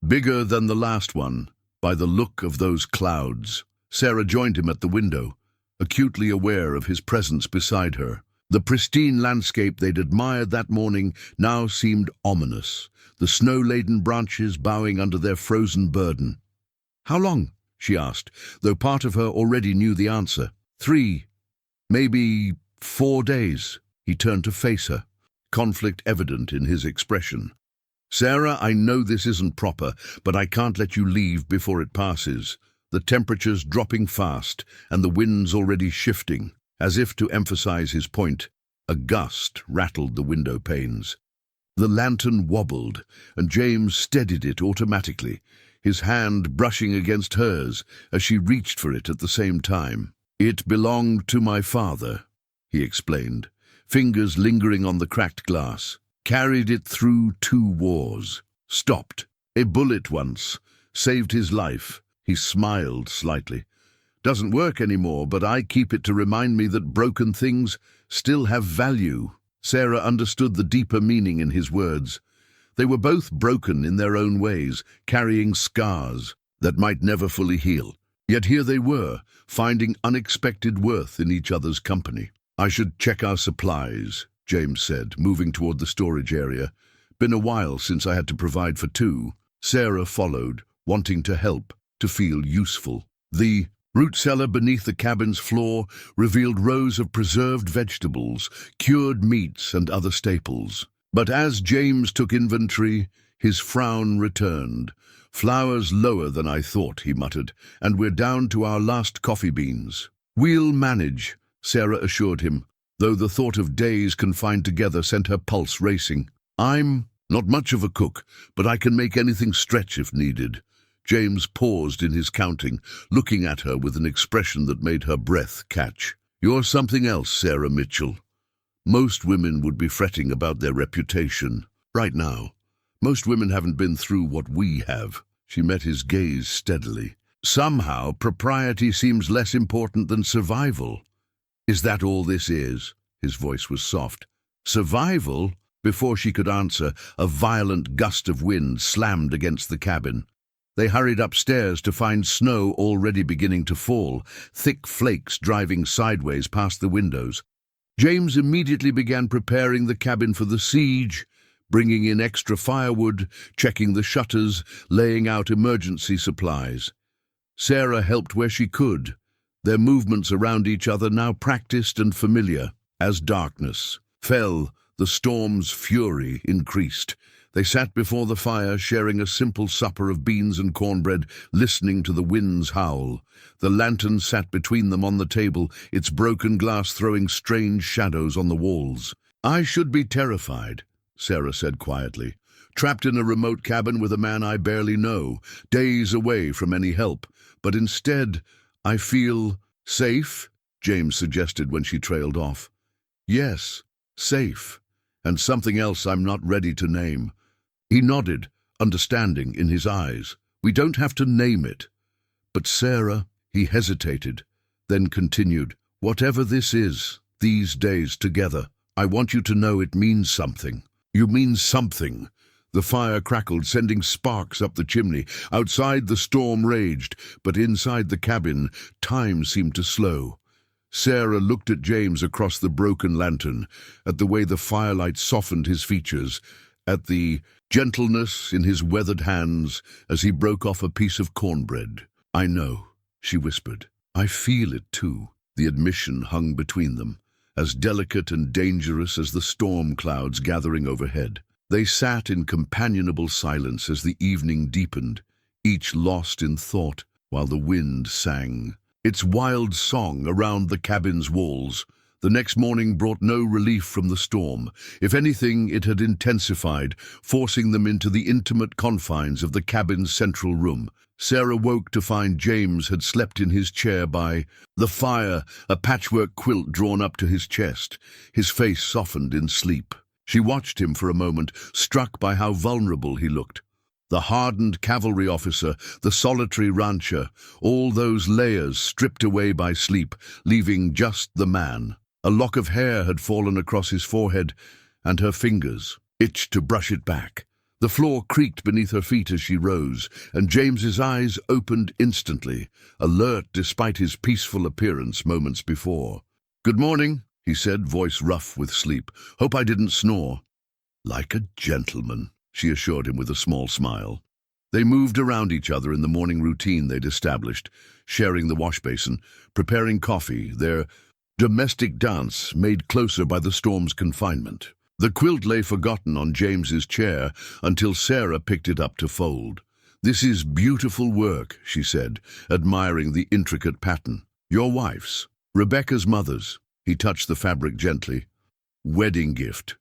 "Bigger than the last one, by the look of those clouds." Sarah joined him at the window, acutely aware of his presence beside her. The pristine landscape they'd admired that morning now seemed ominous, the snow-laden branches bowing under their frozen burden. "How long?" she asked, though part of her already knew the answer. 3, maybe 4 days." He turned to face her, conflict evident in his expression. "Sarah, I know this isn't proper, but I can't let you leave before it passes. The temperature's dropping fast, and the wind's already shifting." As if to emphasize his point, a gust rattled the window panes. The lantern wobbled, and James steadied it automatically, his hand brushing against hers as she reached for it at the same time. "It belonged to my father," he explained, fingers lingering on the cracked glass. "Carried it through 2 wars. Stopped. A bullet once. Saved his life." He smiled slightly. "Doesn't work anymore, but I keep it to remind me that broken things still have value." Sarah understood the deeper meaning in his words. They were both broken in their own ways, carrying scars that might never fully heal. Yet here they were, finding unexpected worth in each other's company. "I should check our supplies," James said, moving toward the storage area. "Been a while since I had to provide for 2. Sarah followed, wanting to help, to feel useful. The root cellar beneath the cabin's floor revealed rows of preserved vegetables, cured meats, and other staples. But as James took inventory, his frown returned. "Flour's lower than I thought," he muttered, "and we're down to our last coffee beans." "We'll manage," Sarah assured him, though the thought of days confined together sent her pulse racing. "I'm not much of a cook, but I can make anything stretch if needed." James paused in his counting, looking at her with an expression that made her breath catch. "You're something else, Sarah Mitchell. Most women would be fretting about their reputation. Right now, most women haven't been through what we have." She met his gaze steadily. "Somehow, propriety seems less important than survival. Is that all this is?" His voice was soft. "Survival?" Before she could answer, a violent gust of wind slammed against the cabin. They hurried upstairs to find snow already beginning to fall, thick flakes driving sideways past the windows. James immediately began preparing the cabin for the siege, bringing in extra firewood, checking the shutters, laying out emergency supplies. Sarah helped where she could, their movements around each other now practiced and familiar. As darkness fell, the storm's fury increased. They sat before the fire, sharing a simple supper of beans and cornbread, listening to the winds howl. The lantern sat between them on the table, its broken glass throwing strange shadows on the walls. "I should be terrified," Sarah said quietly. "Trapped in a remote cabin with a man I barely know, days away from any help. But instead, I feel safe," James suggested when she trailed off. "Yes, safe. And something else I'm not ready to name." He nodded, understanding in his eyes. "We don't have to name it." "But Sarah," he hesitated, then continued, "whatever this is, these days together, I want you to know it means something." "You mean something." The fire crackled, sending sparks up the chimney. Outside the storm raged, but inside the cabin, time seemed to slow. Sarah looked at James across the broken lantern, at the way the firelight softened his features, at the gentleness in his weathered hands as he broke off a piece of cornbread. "I know," she whispered. I feel it too. The admission hung between them, as delicate and dangerous as the storm clouds gathering overhead. They sat in companionable silence as the evening deepened, each lost in thought while the wind sang its wild song around the cabin's walls. The next morning brought no relief from the storm. If anything, it had intensified, forcing them into the intimate confines of the cabin's central room. Sarah woke to find James had slept in his chair by the fire, a patchwork quilt drawn up to his chest, his face softened in sleep. She watched him for a moment, struck by how vulnerable he looked. The hardened cavalry officer, the solitary rancher, all those layers stripped away by sleep, leaving just the man. A lock of hair had fallen across his forehead, and her fingers itched to brush it back. The floor creaked beneath her feet as she rose, and James's eyes opened instantly, alert despite his peaceful appearance moments before. "Good morning," he said, voice rough with sleep. "Hope I didn't snore." "Like a gentleman," she assured him with a small smile. They moved around each other in the morning routine they'd established, sharing the wash basin, preparing coffee, their domestic dance made closer by the storm's confinement. The quilt lay forgotten on James's chair until Sarah picked it up to fold. "This is beautiful work," she said, admiring the intricate pattern. "Your wife's. Rebecca's mother's." He touched the fabric gently. "Wedding gift,"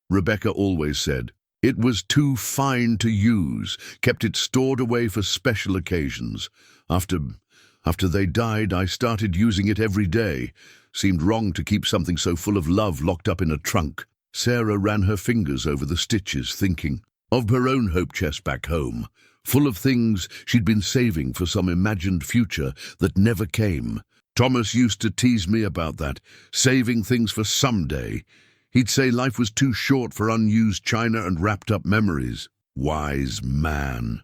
Rebecca always said. "It was too fine to use, kept it stored away for special occasions. After they died, I started using it every day. Seemed wrong to keep something so full of love locked up in a trunk." Sarah ran her fingers over the stitches, thinking of her own hope chest back home, full of things she'd been saving for some imagined future that never came. Thomas used to tease me about that, saving things for someday. He'd say life was too short for unused china and wrapped-up memories. Wise man.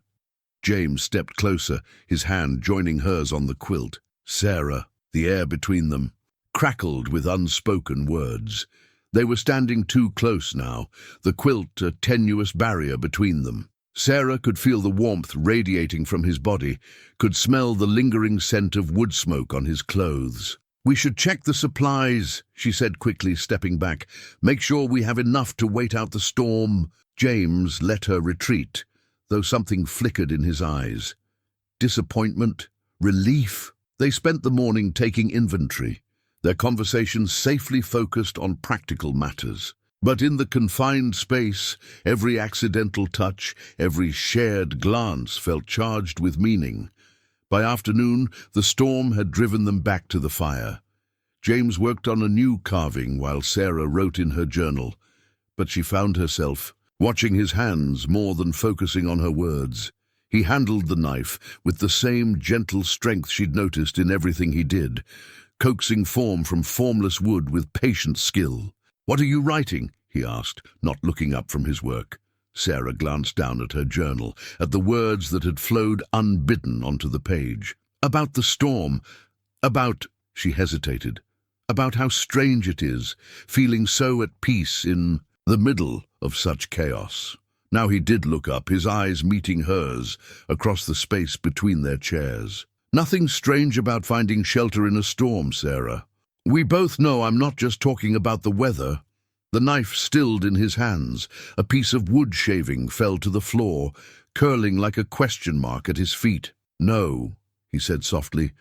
James stepped closer, his hand joining hers on the quilt. Sarah, the air between them, crackled with unspoken words. They were standing too close now, the quilt a tenuous barrier between them. Sarah could feel the warmth radiating from his body, could smell the lingering scent of wood smoke on his clothes. "We should check the supplies," she said quickly, stepping back. "Make sure we have enough to wait out the storm." James let her retreat, though something flickered in his eyes. Disappointment? Relief? They spent the morning taking inventory, their conversations safely focused on practical matters. But in the confined space, every accidental touch, every shared glance felt charged with meaning. By afternoon, the storm had driven them back to the fire. James worked on a new carving while Sarah wrote in her journal, but she found herself watching his hands more than focusing on her words. He handled the knife with the same gentle strength she'd noticed in everything he did, coaxing form from formless wood with patient skill. "What are you writing?" he asked, not looking up from his work. Sarah glanced down at her journal, at the words that had flowed unbidden onto the page. "About the storm. She hesitated. "About how strange it is, feeling so at peace in the middle of such chaos." Now he did look up, his eyes meeting hers across the space between their chairs. "Nothing strange about finding shelter in a storm, Sarah. We both know I'm not just talking about the weather." The knife stilled in his hands. A piece of wood shaving fell to the floor, curling like a question mark at his feet. "No," he said softly.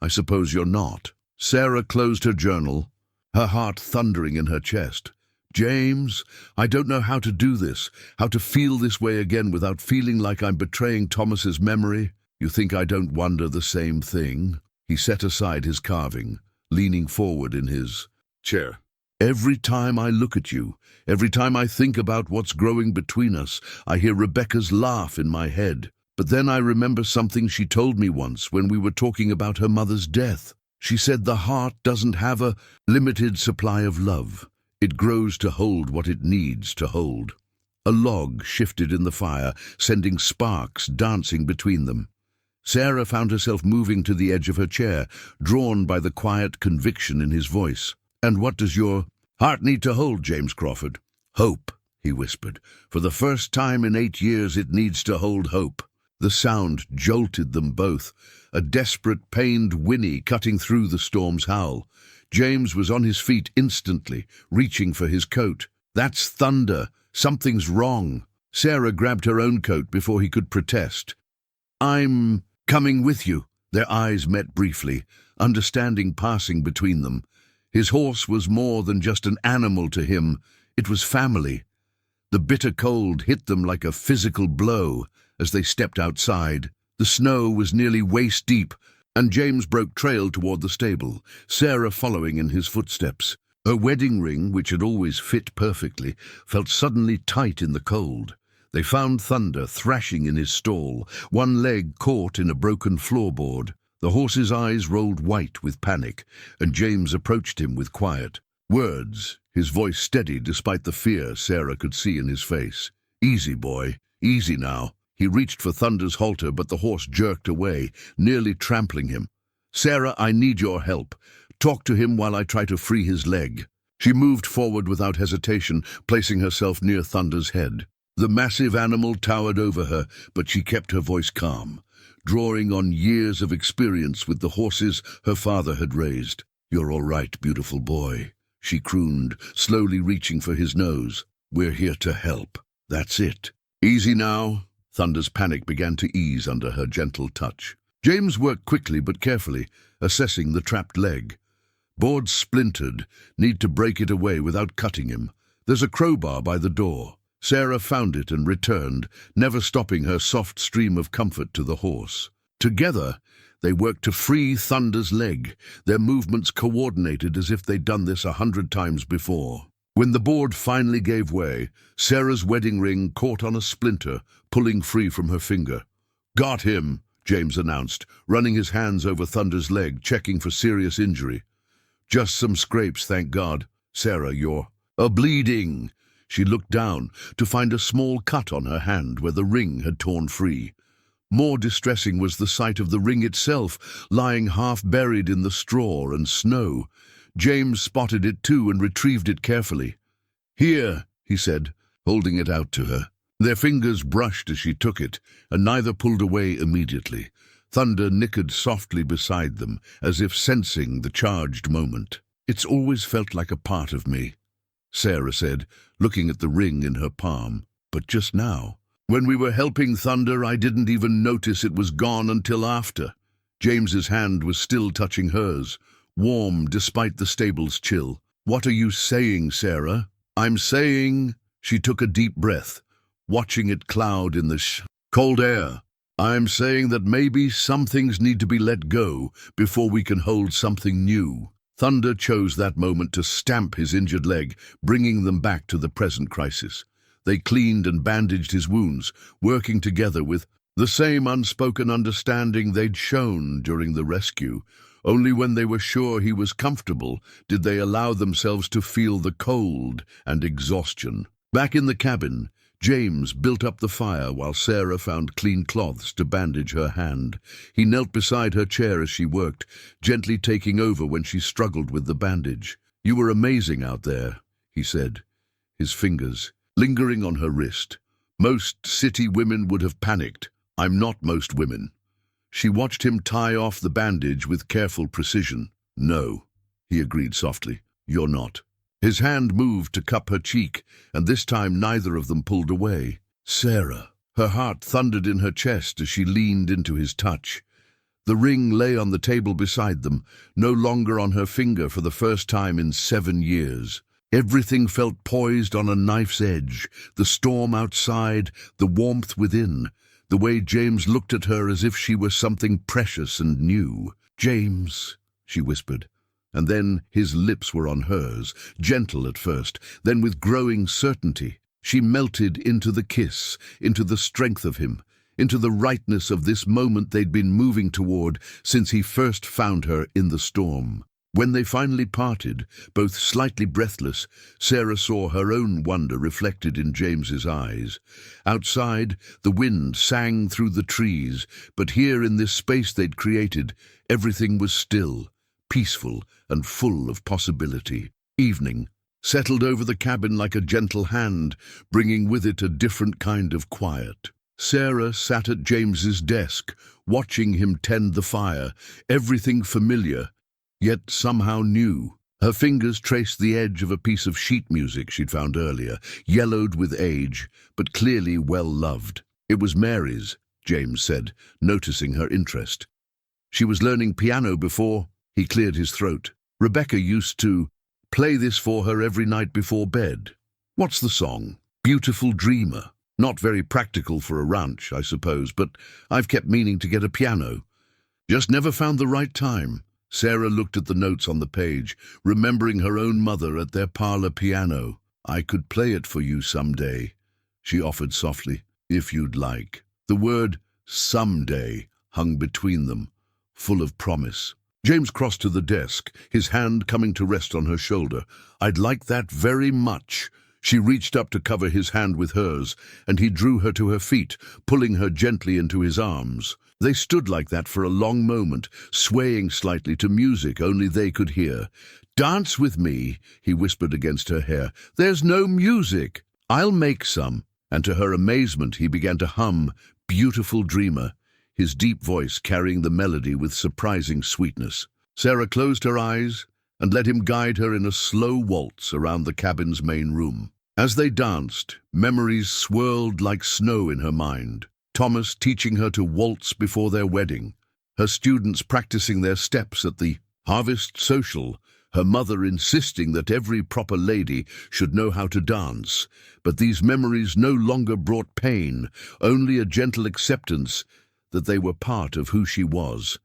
"I suppose you're not." Sarah closed her journal, her heart thundering in her chest. "James, I don't know how to do this, how to feel this way again without feeling like I'm betraying Thomas's memory. You think I don't wonder the same thing?" He set aside his carving, leaning forward in his chair. "Every time I look at you, every time I think about what's growing between us, I hear Rebecca's laugh in my head. But then I remember something she told me once when we were talking about her mother's death. She said the heart doesn't have a limited supply of love. It grows to hold what it needs to hold." A log shifted in the fire, sending sparks dancing between them. Sarah found herself moving to the edge of her chair, drawn by the quiet conviction in his voice. "And what does your heart need to hold, James Crawford?" "Hope," he whispered. "For the first time in 8 years, it needs to hold hope. The sound jolted them both, a desperate, pained whinny cutting through the storm's howl. James was on his feet instantly, reaching for his coat. "That's thunder! Something's wrong!" Sarah grabbed her own coat before he could protest. "I'm coming with you." Their eyes met briefly, understanding passing between them. His horse was more than just an animal to him, it was family. The bitter cold hit them like a physical blow as they stepped outside. The snow was nearly waist-deep, and James broke trail toward the stable, Sarah following in his footsteps. Her wedding ring, which had always fit perfectly, felt suddenly tight in the cold. They found Thunder thrashing in his stall, one leg caught in a broken floorboard. The horse's eyes rolled white with panic, and James approached him with quiet words, his voice steady despite the fear Sarah could see in his face. "Easy, boy, easy now." He reached for Thunder's halter, but the horse jerked away, nearly trampling him. "Sarah, I need your help. Talk to him while I try to free his leg." She moved forward without hesitation, placing herself near Thunder's head. The massive animal towered over her, but she kept her voice calm, drawing on years of experience with the horses her father had raised. "You're all right, beautiful boy," she crooned, slowly reaching for his nose. "We're here to help. That's it. Easy now." Thunder's panic began to ease under her gentle touch. James worked quickly but carefully, assessing the trapped leg. "Board splintered. Need to break it away without cutting him. There's a crowbar by the door." Sarah found it and returned, never stopping her soft stream of comfort to the horse. Together, they worked to free Thunder's leg, their movements coordinated as if they'd done this 100 times before. When the board finally gave way, Sarah's wedding ring caught on a splinter, pulling free from her finger. "Got him," James announced, running his hands over Thunder's leg, checking for serious injury. "Just some scrapes, thank God. Sarah, you're bleeding." She looked down to find a small cut on her hand where the ring had torn free. More distressing was the sight of the ring itself, lying half buried in the straw and snow. James spotted it too and retrieved it carefully. "Here," he said, holding it out to her. Their fingers brushed as she took it, and neither pulled away immediately. Thunder nickered softly beside them, as if sensing the charged moment. "It's always felt like a part of me," Sarah said, looking at the ring in her palm. "But just now, when we were helping Thunder, I didn't even notice it was gone until after." James's hand was still touching hers, warm despite the stable's chill. "What are you saying, Sarah?" "I'm saying," she took a deep breath, watching it cloud in the cold air. "I'm saying that maybe some things need to be let go before we can hold something new." Thunder chose that moment to stamp his injured leg, bringing them back to the present crisis. They cleaned and bandaged his wounds, working together with the same unspoken understanding they'd shown during the rescue. Only when they were sure he was comfortable did they allow themselves to feel the cold and exhaustion. Back in the cabin, James built up the fire while Sarah found clean cloths to bandage her hand. He knelt beside her chair as she worked, gently taking over when she struggled with the bandage. "You were amazing out there," he said, his fingers lingering on her wrist. "Most city women would have panicked. I'm not most women." She watched him tie off the bandage with careful precision. "No," he agreed softly, "you're not." His hand moved to cup her cheek, and this time neither of them pulled away. "Sarah." Her heart thundered in her chest as she leaned into his touch. The ring lay on the table beside them, no longer on her finger for the first time in 7 years. Everything felt poised on a knife's edge, the storm outside, the warmth within, the way James looked at her as if she were something precious and new. "James," she whispered. And then his lips were on hers, gentle at first, then with growing certainty. She melted into the kiss, into the strength of him, into the rightness of this moment they'd been moving toward since he first found her in the storm. When they finally parted, both slightly breathless, Sarah saw her own wonder reflected in James's eyes. Outside, the wind sang through the trees, but here in this space they'd created, everything was still, peaceful and full of possibility. Evening settled over the cabin like a gentle hand, bringing with it a different kind of quiet. Sarah sat at James's desk, watching him tend the fire, everything familiar, yet somehow new. Her fingers traced the edge of a piece of sheet music she'd found earlier, yellowed with age, but clearly well-loved. It was Mary's, James said, noticing her interest. She was learning piano before. He cleared his throat. Rebecca used to play this for her every night before bed. What's the song? Beautiful Dreamer. Not very practical for a ranch, I suppose, but I've kept meaning to get a piano. Just never found the right time. Sarah looked at the notes on the page, remembering her own mother at their parlor piano. I could play it for you someday, she offered softly, if you'd like. The word someday hung between them, full of promise. James crossed to the desk, his hand coming to rest on her shoulder. I'd like that very much. She reached up to cover his hand with hers, and he drew her to her feet, pulling her gently into his arms. They stood like that for a long moment, swaying slightly to music only they could hear. Dance with me, he whispered against her hair. There's no music. I'll make some. And to her amazement, he began to hum Beautiful Dreamer, his deep voice carrying the melody with surprising sweetness. Sarah closed her eyes and let him guide her in a slow waltz around the cabin's main room. As they danced, memories swirled like snow in her mind. Thomas teaching her to waltz before their wedding, her students practicing their steps at the harvest social, her mother insisting that every proper lady should know how to dance. But these memories no longer brought pain, only a gentle acceptance that they were part of who she was,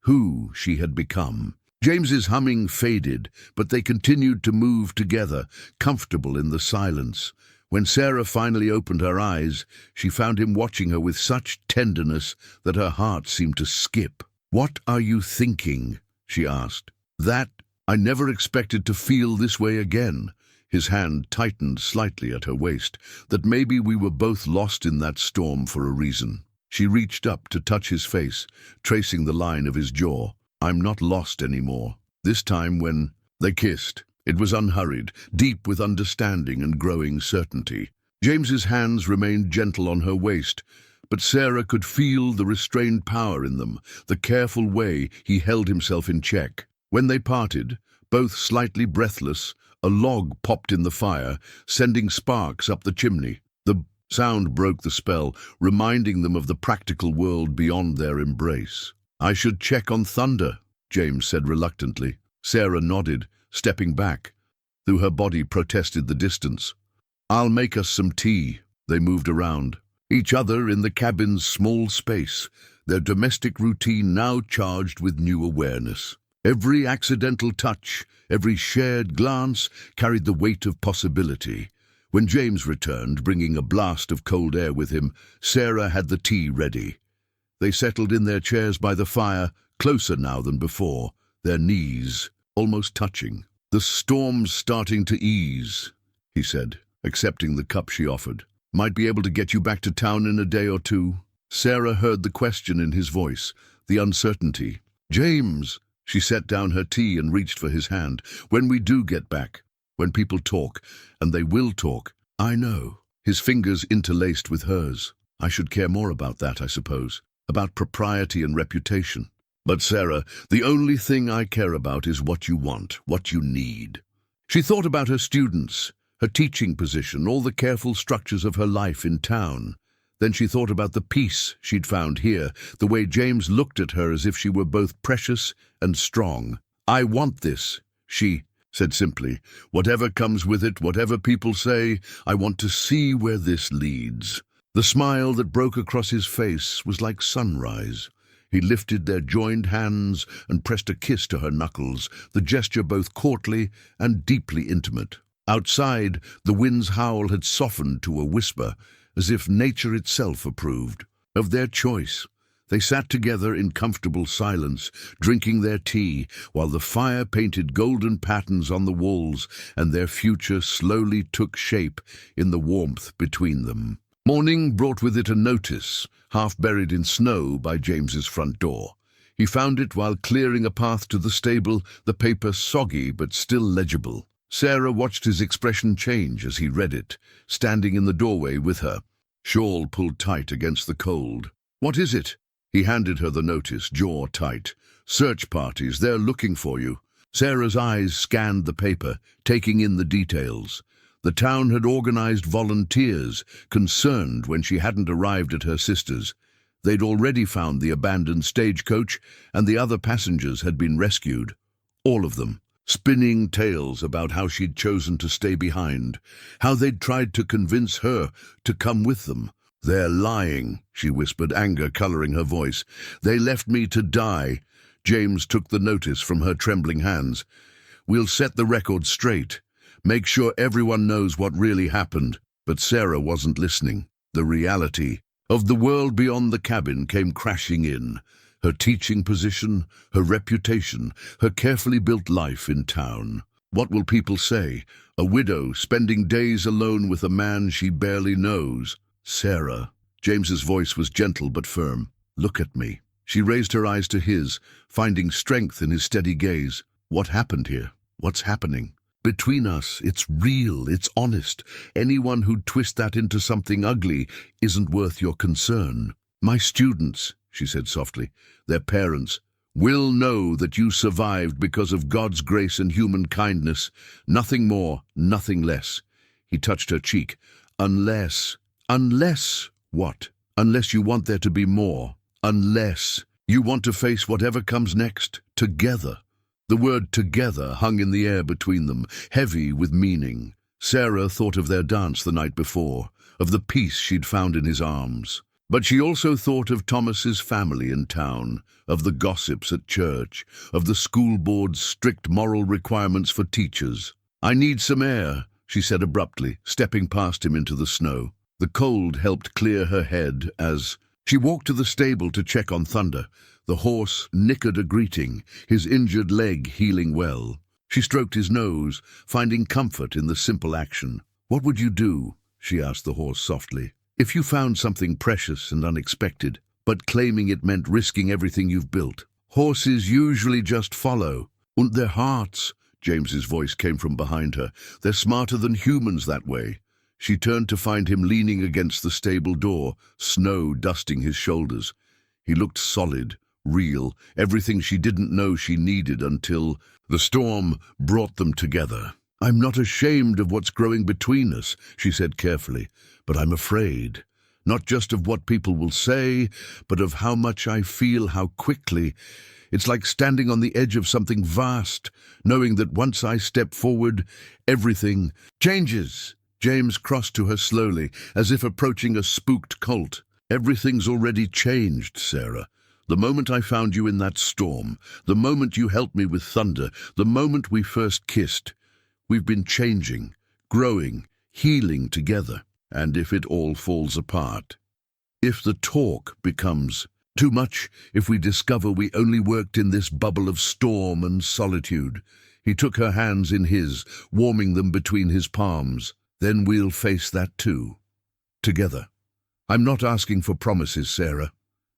who she had become. James's humming faded, but they continued to move together, comfortable in the silence. When Sarah finally opened her eyes, she found him watching her with such tenderness that her heart seemed to skip. What are you thinking? She asked. That I never expected to feel this way again. His hand tightened slightly at her waist, that maybe we were both lost in that storm for a reason. She reached up to touch his face, tracing the line of his jaw. I'm not lost anymore. This time when they kissed, it was unhurried, deep with understanding and growing certainty. James's hands remained gentle on her waist, but Sarah could feel the restrained power in them, the careful way he held himself in check. When they parted, both slightly breathless, a log popped in the fire, sending sparks up the chimney. The sound broke the spell, reminding them of the practical world beyond their embrace. I should check on Thunder, James said reluctantly. Sarah nodded, stepping back, though her body protested the distance. I'll make us some tea. They moved around, each other in the cabin's small space, their domestic routine now charged with new awareness. Every accidental touch, every shared glance carried the weight of possibility. When James returned, bringing a blast of cold air with him, Sarah had the tea ready. They settled in their chairs by the fire, closer now than before, their knees almost touching. The storm's starting to ease, he said, accepting the cup she offered. Might be able to get you back to town in a day or two. Sarah heard the question in his voice, the uncertainty. James, she set down her tea and reached for his hand. When we do get back, when people talk, and they will talk, I know. His fingers interlaced with hers. I should care more about that, I suppose, about propriety and reputation. But Sarah, the only thing I care about is what you want, what you need. She thought about her students, her teaching position, all the careful structures of her life in town. Then she thought about the peace she'd found here, the way James looked at her as if she were both precious and strong. I want this, she said simply. Whatever comes with it, whatever people say, I want to see where this leads. The smile that broke across his face was like sunrise. He lifted their joined hands and pressed a kiss to her knuckles, the gesture both courtly and deeply intimate. Outside, the wind's howl had softened to a whisper, as if nature itself approved of their choice. They sat together in comfortable silence, drinking their tea, while the fire painted golden patterns on the walls, and their future slowly took shape in the warmth between them. Morning brought with it a notice, half buried in snow by James's front door. He found it while clearing a path to the stable, the paper soggy but still legible. Sarah watched his expression change as he read it, standing in the doorway with her. shawl pulled tight against the cold. "What is it?" He handed her the notice, jaw tight. "Search parties, they're looking for you." Sarah's eyes scanned the paper, taking in the details. The town had organized volunteers, concerned when she hadn't arrived at her sister's. They'd already found the abandoned stagecoach, and the other passengers had been rescued. All of them. Spinning tales about how she'd chosen to stay behind, how they'd tried to convince her to come with them. "They're lying," she whispered, anger coloring her voice. "They left me to die." James took the notice from her trembling hands. "We'll set the record straight. Make sure everyone knows what really happened." But Sarah wasn't listening. The reality of the world beyond the cabin came crashing in. Her teaching position, her reputation, her carefully built life in town. What will people say? A widow spending days alone with a man she barely knows. "Sarah." James's voice was gentle but firm. "Look at me." She raised her eyes to his, finding strength in his steady gaze. "What happened here? What's happening? Between us, it's real, it's honest. Anyone who'd twist that into something ugly isn't worth your concern. My students," she said softly, "their parents, will know that you survived because of God's grace and human kindness. Nothing more, nothing less." He touched her cheek. Unless what? Unless you want there to be more. Unless you want to face whatever comes next, together." The word "together" hung in the air between them, heavy with meaning. Sarah thought of their dance the night before, of the peace she'd found in his arms. But she also thought of Thomas's family in town, of the gossips at church, of the school board's strict moral requirements for teachers. "I need some air," she said abruptly, stepping past him into the snow. The cold helped clear her head as she walked to the stable to check on Thunder. The horse nickered a greeting, his injured leg healing well. She stroked his nose, finding comfort in the simple action. "What would you do," she asked the horse softly, "if you found something precious and unexpected, but claiming it meant risking everything you've built?" "Horses usually just follow." "Und their hearts," James's voice came from behind her. "They're smarter than humans that way." She turned to find him leaning against the stable door, snow dusting his shoulders. He looked solid, real, everything she didn't know she needed until the storm brought them together. "I'm not ashamed of what's growing between us," she said carefully, "but I'm afraid. Not just of what people will say, but of how much I feel, how quickly. It's like standing on the edge of something vast, knowing that once I step forward, everything changes." James crossed to her slowly, as if approaching a spooked colt. "Everything's already changed, Sarah. The moment I found you in that storm, the moment you helped me with Thunder, the moment we first kissed. We've been changing, growing, healing together. And if it all falls apart, if the talk becomes too much, if we discover we only worked in this bubble of storm and solitude," he took her hands in his, warming them between his palms, "then we'll face that too, together. I'm not asking for promises, Sarah.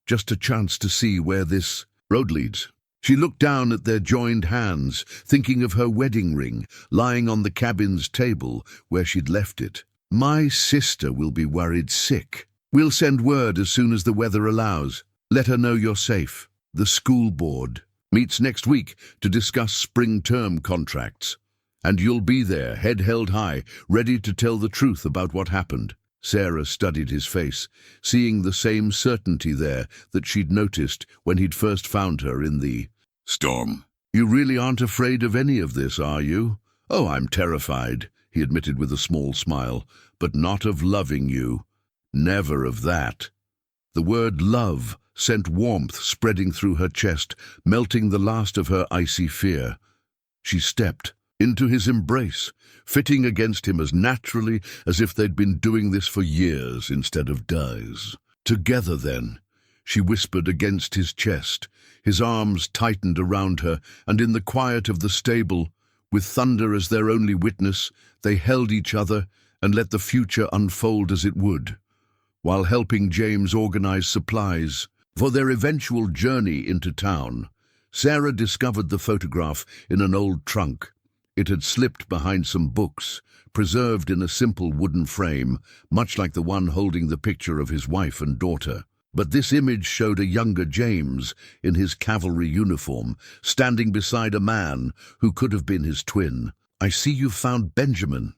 Just a chance to see where this road leads." She looked down at their joined hands, thinking of her wedding ring lying on the cabin's table where she'd left it. "My sister will be worried sick. We'll send word as soon as the weather allows. Let her know you're safe. The school board meets next week to discuss spring term contracts. And you'll be there, head held high, ready to tell the truth about what happened." Sarah studied his face, seeing the same certainty there that she'd noticed when he'd first found her in the storm. "You really aren't afraid of any of this, are you?" "Oh, I'm terrified," he admitted with a small smile, "but not of loving you. Never of that." The word love sent warmth spreading through her chest, melting the last of her icy fear. She stepped into his embrace, fitting against him as naturally as if they'd been doing this for years instead of days. "Together, then," she whispered against his chest. His arms tightened around her, and in the quiet of the stable, with Thunder as their only witness, they held each other and let the future unfold as it would, while helping James organize supplies for their eventual journey into town. Sarah discovered the photograph in an old trunk. It had slipped behind some books, preserved in a simple wooden frame, much like the one holding the picture of his wife and daughter. But this image showed a younger James in his cavalry uniform, standing beside a man who could have been his twin. "I see you've found Benjamin."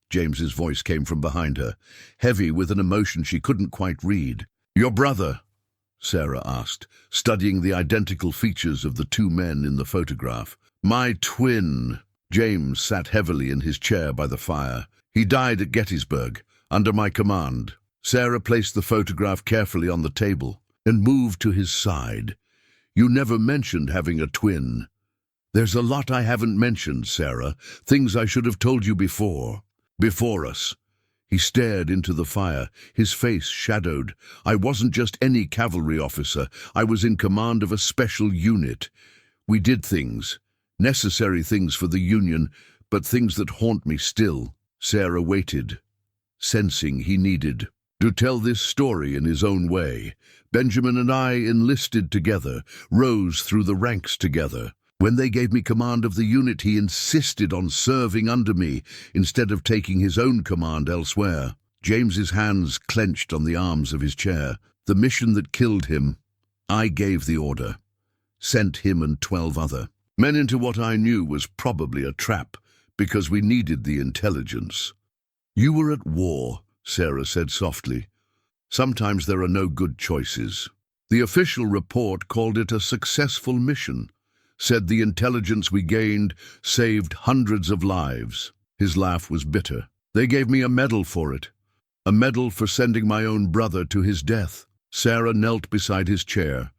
James's voice came from behind her, heavy with an emotion she couldn't quite read. "Your brother?" Sarah asked, studying the identical features of the two men in the photograph. "My twin." James sat heavily in his chair by the fire. "He died at Gettysburg, under my command." Sarah placed the photograph carefully on the table and moved to his side. "You never mentioned having a twin." "There's a lot I haven't mentioned, Sarah, things I should have told you before us." He stared into the fire, his face shadowed. "I wasn't just any cavalry officer. I was in command of a special unit. We did things, necessary things for the Union, but things that haunt me still." Sarah waited, sensing he needed to tell this story in his own way. "Benjamin and I enlisted together, rose through the ranks together. When they gave me command of the unit, he insisted on serving under me instead of taking his own command elsewhere." James's hands clenched on the arms of his chair. "The mission that killed him, I gave the order. Sent him and 12 other men into what I knew was probably a trap, because we needed the intelligence." "You were at war," Sarah said softly. "Sometimes there are no good choices." "The official report called it a successful mission. Said the intelligence we gained saved hundreds of lives." His laugh was bitter. "They gave me a medal for it. A medal for sending my own brother to his death." Sarah knelt beside his chair,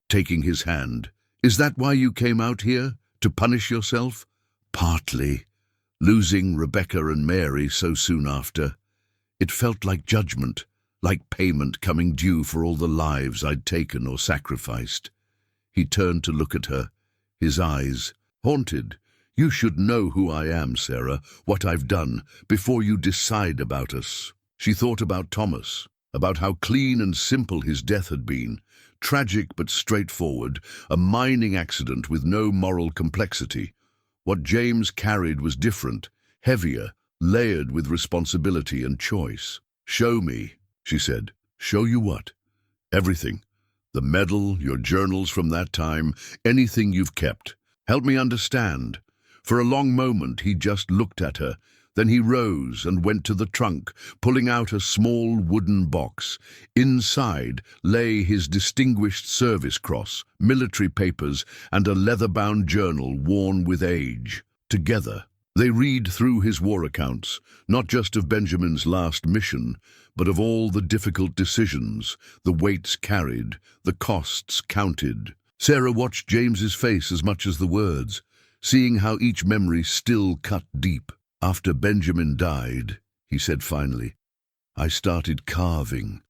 taking his hand. "Is that why you came out here? To punish yourself?" "Partly. Losing Rebecca and Mary so soon after. It felt like judgment, like payment coming due for all the lives I'd taken or sacrificed." He turned to look at her, his eyes haunted. "You should know who I am, Sarah, what I've done, before you decide about us." She thought about Thomas, about how clean and simple his death had been, tragic but straightforward, a mining accident with no moral complexity. What James carried was different, heavier, layered with responsibility and choice. "Show me," she said. "Show you what?" "Everything. The medal, your journals from that time, anything you've kept. Help me understand." For a long moment he just looked at her. Then he rose and went to the trunk, pulling out a small wooden box. Inside lay his distinguished service cross, military papers, and a leather-bound journal worn with age. Together, they read through his war accounts, not just of Benjamin's last mission, but of all the difficult decisions, the weights carried, the costs counted. Sarah watched James's face as much as the words, seeing how each memory still cut deep. "After Benjamin died," he said finally, "I started carving.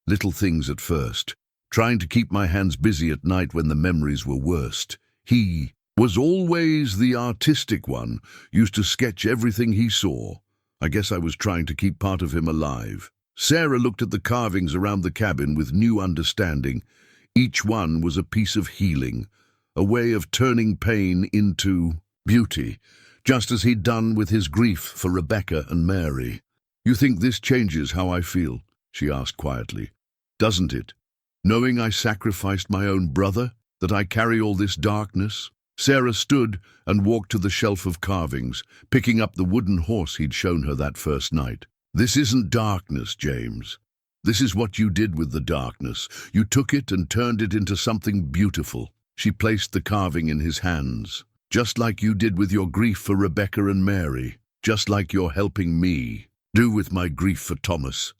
Little things at first, trying to keep my hands busy at night when the memories were worst. He was always the artistic one, used to sketch everything he saw. I guess I was trying to keep part of him alive." Sarah looked at the carvings around the cabin with new understanding. Each one was a piece of healing, a way of turning pain into beauty, just as he'd done with his grief for Rebecca and Mary. "You think this changes how I feel?" she asked quietly. "Doesn't it? Knowing I sacrificed my own brother, that I carry all this darkness?" Sarah stood and walked to the shelf of carvings, picking up the wooden horse he'd shown her that first night. "This isn't darkness, James. This is what you did with the darkness. You took it and turned it into something beautiful." She placed the carving in his hands. "Just like you did with your grief for Rebecca and Mary. Just like you're helping me do with my grief for Thomas."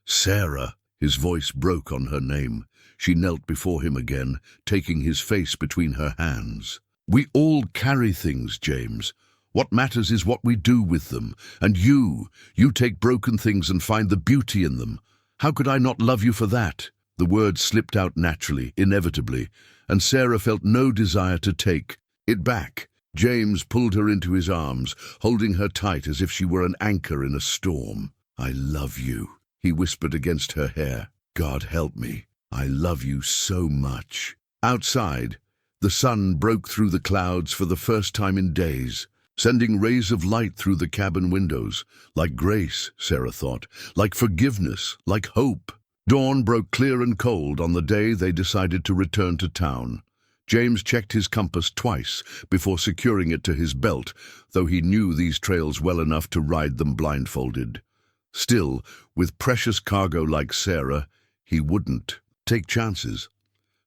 "Sarah," his voice broke on her name. She knelt before him again, taking his face between her hands. "We all carry things, James. What matters is what we do with them. And you take broken things and find the beauty in them. How could I not love you for that?" The words slipped out naturally, inevitably, and Sarah felt no desire to take it back. James pulled her into his arms, holding her tight as if she were an anchor in a storm. "I love you," he whispered against her hair. "God help me. I love you so much." Outside, the sun broke through the clouds for the first time in days. sending rays of light through the cabin windows. Like grace, Sarah thought, like forgiveness, like hope. Dawn broke clear and cold on the day they decided to return to town. James checked his compass twice before securing it to his belt, though he knew these trails well enough to ride them blindfolded. Still, with precious cargo like Sarah, he wouldn't take chances.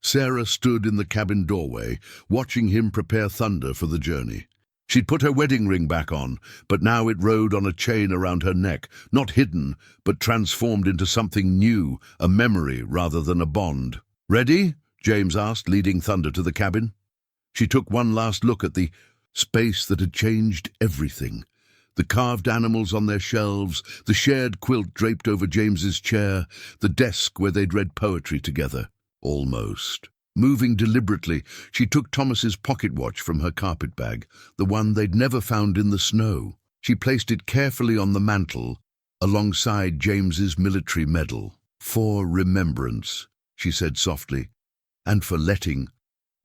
Sarah stood in the cabin doorway, watching him prepare Thunder for the journey. She'd put her wedding ring back on, but now it rode on a chain around her neck, not hidden, but transformed into something new, a memory rather than a bond. "Ready?" James asked, leading Thunder to the cabin. She took one last look at the space that had changed everything. The carved animals on their shelves, the shared quilt draped over James's chair, the desk where they'd read poetry together. Almost. Moving deliberately, she took Thomas's pocket watch from her carpet bag, the one they'd never found in the snow. She placed it carefully on the mantel, alongside James's military medal. "For remembrance," she said softly, "and for letting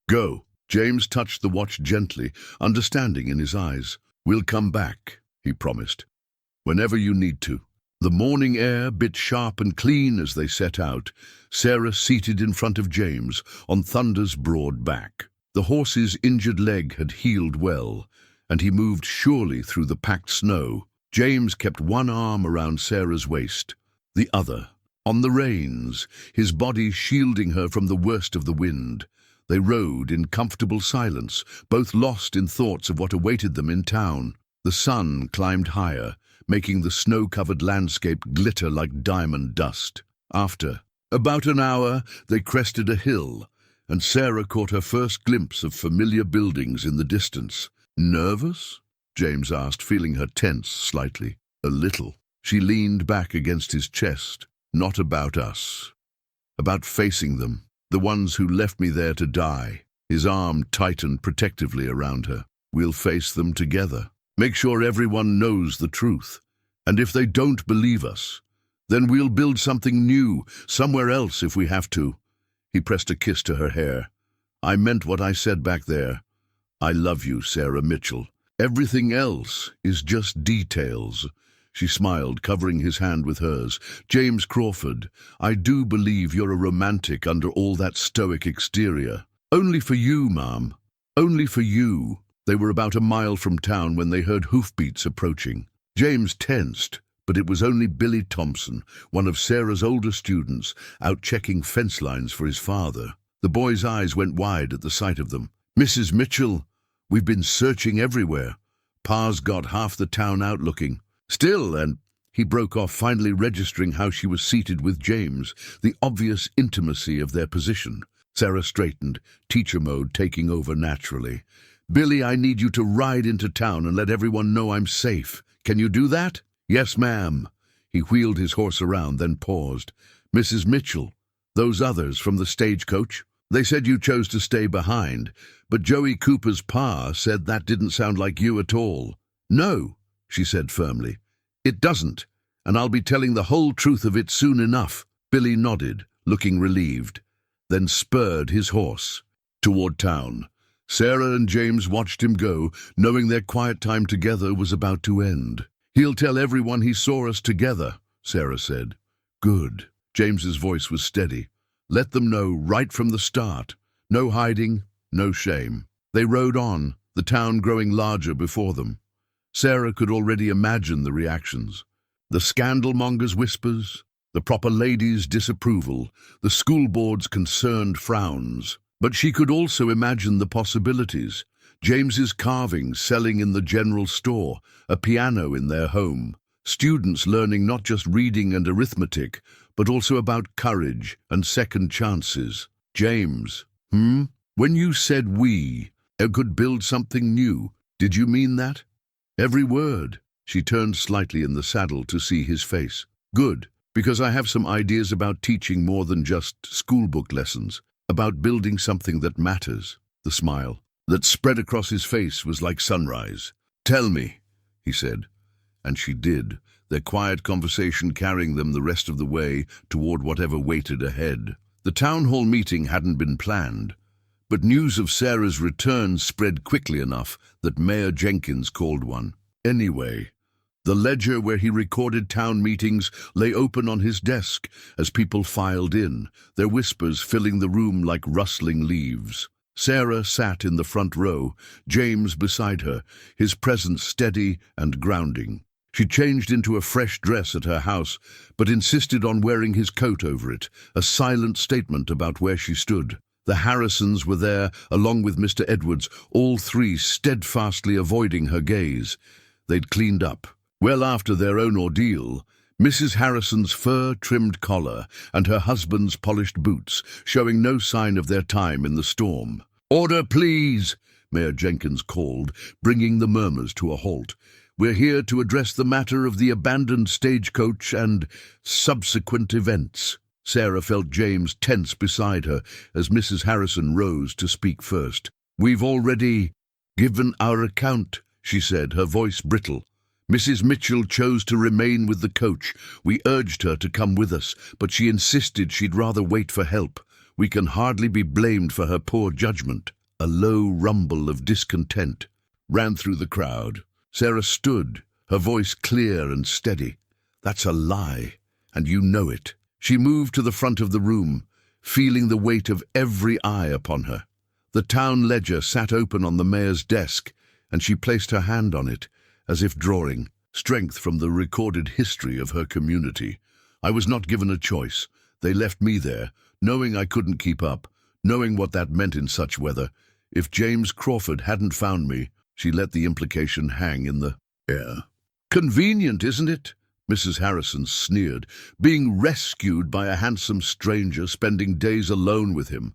go." James touched the watch gently, understanding in his eyes. "We'll come back," he promised, "whenever you need to." The morning air bit sharp and clean as they set out, Sarah seated in front of James on Thunder's broad back. The horse's injured leg had healed well, and he moved surely through the packed snow. James kept one arm around Sarah's waist, the other on the reins, his body shielding her from the worst of the wind. They rode in comfortable silence, both lost in thoughts of what awaited them in town. The sun climbed higher, making the snow-covered landscape glitter like diamond dust. After about an hour, they crested a hill, and Sarah caught her first glimpse of familiar buildings in the distance. "Nervous?" James asked, feeling her tense slightly. "A little." She leaned back against his chest. "Not about us. About facing them, the ones who left me there to die." His arm tightened protectively around her. "We'll face them together. Make sure everyone knows the truth. And if they don't believe us, then we'll build something new, somewhere else if we have to." He pressed a kiss to her hair. "I meant what I said back there. I love you, Sarah Mitchell. Everything else is just details." She smiled, covering his hand with hers. "James Crawford, I do believe you're a romantic under all that stoic exterior. Only for you, Mom. Only for you." They were about a mile from town when they heard hoofbeats approaching. James tensed, but it was only Billy Thompson, one of Sarah's older students, out checking fence lines for his father. The boy's eyes went wide at the sight of them. "Mrs. Mitchell, we've been searching everywhere. Pa's got half the town out looking. Still," and he broke off, finally registering how she was seated with James, the obvious intimacy of their position. Sarah straightened, teacher mode taking over naturally. "Billy, I need you to ride into town and let everyone know I'm safe. Can you do that?" "Yes, ma'am." He wheeled his horse around, then paused. "Mrs. Mitchell, those others from the stagecoach? They said you chose to stay behind, but Joey Cooper's pa said that didn't sound like you at all." "No," she said firmly. "It doesn't, and I'll be telling the whole truth of it soon enough." Billy nodded, looking relieved, then spurred his horse toward town. Sarah and James watched him go, knowing their quiet time together was about to end. "He'll tell everyone he saw us together," Sarah said. "Good." James's voice was steady. "Let them know right from the start. No hiding, no shame." They rode on, the town growing larger before them. Sarah could already imagine the reactions. The scandalmonger's whispers, the proper lady's disapproval, the school board's concerned frowns. But she could also imagine the possibilities. James's carvings selling in the general store, a piano in their home, students learning not just reading and arithmetic, but also about courage and second chances. "James, when you said we could build something new, did you mean that?" "Every word." She turned slightly in the saddle to see his face. "Good, because I have some ideas about teaching more than just schoolbook lessons. About building something that matters." The smile that spread across his face was like sunrise. "Tell me," he said. And she did, their quiet conversation carrying them the rest of the way toward whatever waited ahead. The town hall meeting hadn't been planned, But news of Sarah's return spread quickly enough that Mayor Jenkins called one. Anyway, the ledger where he recorded town meetings lay open on his desk as people filed in, their whispers filling the room like rustling leaves. Sarah sat in the front row, James beside her, his presence steady and grounding. She changed into a fresh dress at her house, but insisted on wearing his coat over it, a silent statement about where she stood. The Harrisons were there, along with Mr. Edwards, all three steadfastly avoiding her gaze. They'd cleaned up. Well after their own ordeal, Mrs. Harrison's fur-trimmed collar and her husband's polished boots, showing no sign of their time in the storm. "Order, please," Mayor Jenkins called, bringing the murmurs to a halt. "We're here to address the matter of the abandoned stagecoach and subsequent events." Sarah felt James tense beside her as Mrs. Harrison rose to speak first. "We've already given our account," she said, her voice brittle. "Mrs. Mitchell chose to remain with the coach. We urged her to come with us, but she insisted she'd rather wait for help. We can hardly be blamed for her poor judgment." A low rumble of discontent ran through the crowd. Sarah stood, her voice clear and steady. "That's a lie, and you know it." She moved to the front of the room, feeling the weight of every eye upon her. The town ledger sat open on the mayor's desk, and she placed her hand on it, as if drawing strength from the recorded history of her community. "I was not given a choice. They left me there, knowing I couldn't keep up, knowing what that meant in such weather. If James Crawford hadn't found me," she let the implication hang in the air. "Convenient, isn't it?" Mrs. Harrison sneered, "being rescued by a handsome stranger, spending days alone with him."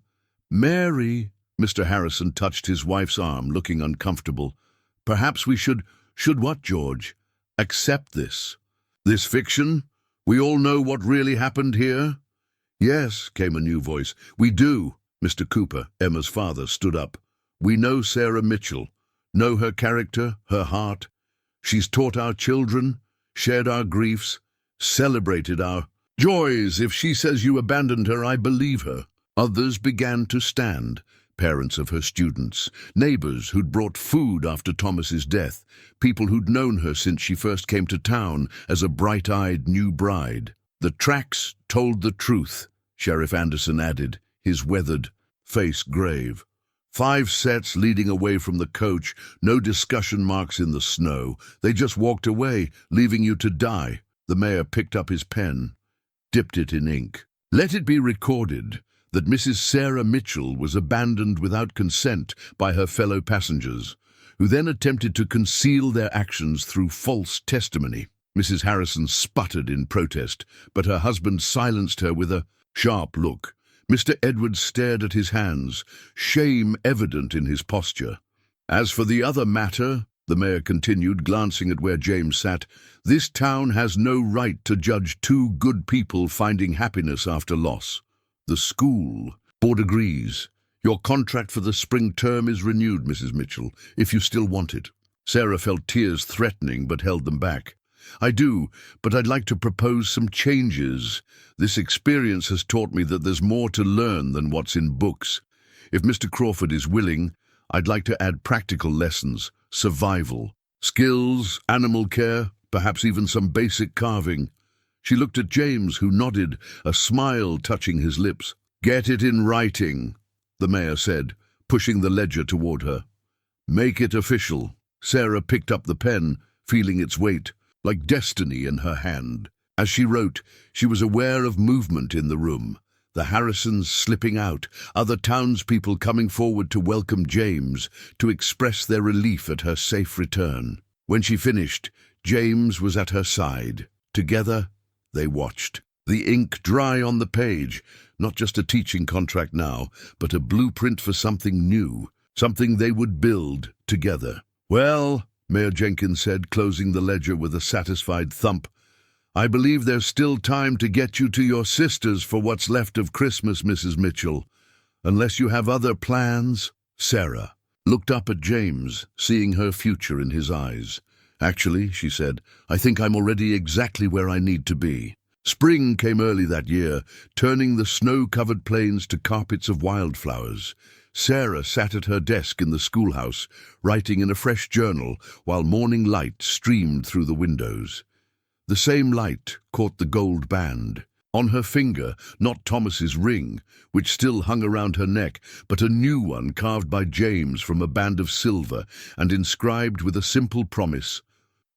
"Mary," Mr. Harrison touched his wife's arm, looking uncomfortable. "Perhaps we should what, George? Accept this. This fiction? We all know what really happened here?" "Yes," came a new voice. "We do." Mr. Cooper, Emma's father, stood up. "We know Sarah Mitchell, know her character, her heart. She's taught our children, shared our griefs, celebrated our joys. If she says you abandoned her, I believe her." Others began to stand, parents of her students, neighbors who'd brought food after Thomas's death, people who'd known her since she first came to town as a bright-eyed new bride. "The tracks told the truth," Sheriff Anderson added, his weathered face grave. 5 sets leading away from the coach, no discussion marks in the snow. They just walked away, leaving you to die. The mayor picked up his pen, dipped it in ink. "Let it be recorded that Mrs. Sarah Mitchell was abandoned without consent by her fellow passengers, who then attempted to conceal their actions through false testimony." Mrs. Harrison sputtered in protest, but her husband silenced her with a sharp look. Mr. Edwards stared at his hands, shame evident in his posture. "As for the other matter," the mayor continued, glancing at where James sat, "this town has no right to judge 2 good people finding happiness after loss. The school board agrees. Your contract for the spring term is renewed, Mrs. Mitchell, if you still want it." Sarah felt tears threatening but held them back. "I do, but I'd like to propose some changes. This experience has taught me that there's more to learn than what's in books. If Mr. Crawford is willing, I'd like to add practical lessons, survival, skills, animal care, perhaps even some basic carving." She looked at James, who nodded, a smile touching his lips. "Get it in writing," the mayor said, pushing the ledger toward her. "Make it official." Sarah picked up the pen, feeling its weight, like destiny in her hand. As she wrote, she was aware of movement in the room, the Harrisons slipping out, other townspeople coming forward to welcome James, to express their relief at her safe return. When she finished, James was at her side. Together, they watched. The ink dry on the page, not just a teaching contract now, but a blueprint for something new, something they would build together. "Well," Mayor Jenkins said, closing the ledger with a satisfied thump, "I believe there's still time to get you to your sisters for what's left of Christmas, Mrs. Mitchell, unless you have other plans." Sarah looked up at James, seeing her future in his eyes. "Actually," she said, "I think I'm already exactly where I need to be." Spring came early that year, turning the snow-covered plains to carpets of wildflowers. Sarah sat at her desk in the schoolhouse, writing in a fresh journal while morning light streamed through the windows. The same light caught the gold band. On her finger, not Thomas's ring, which still hung around her neck, but a new one carved by James from a band of silver and inscribed with a simple promise,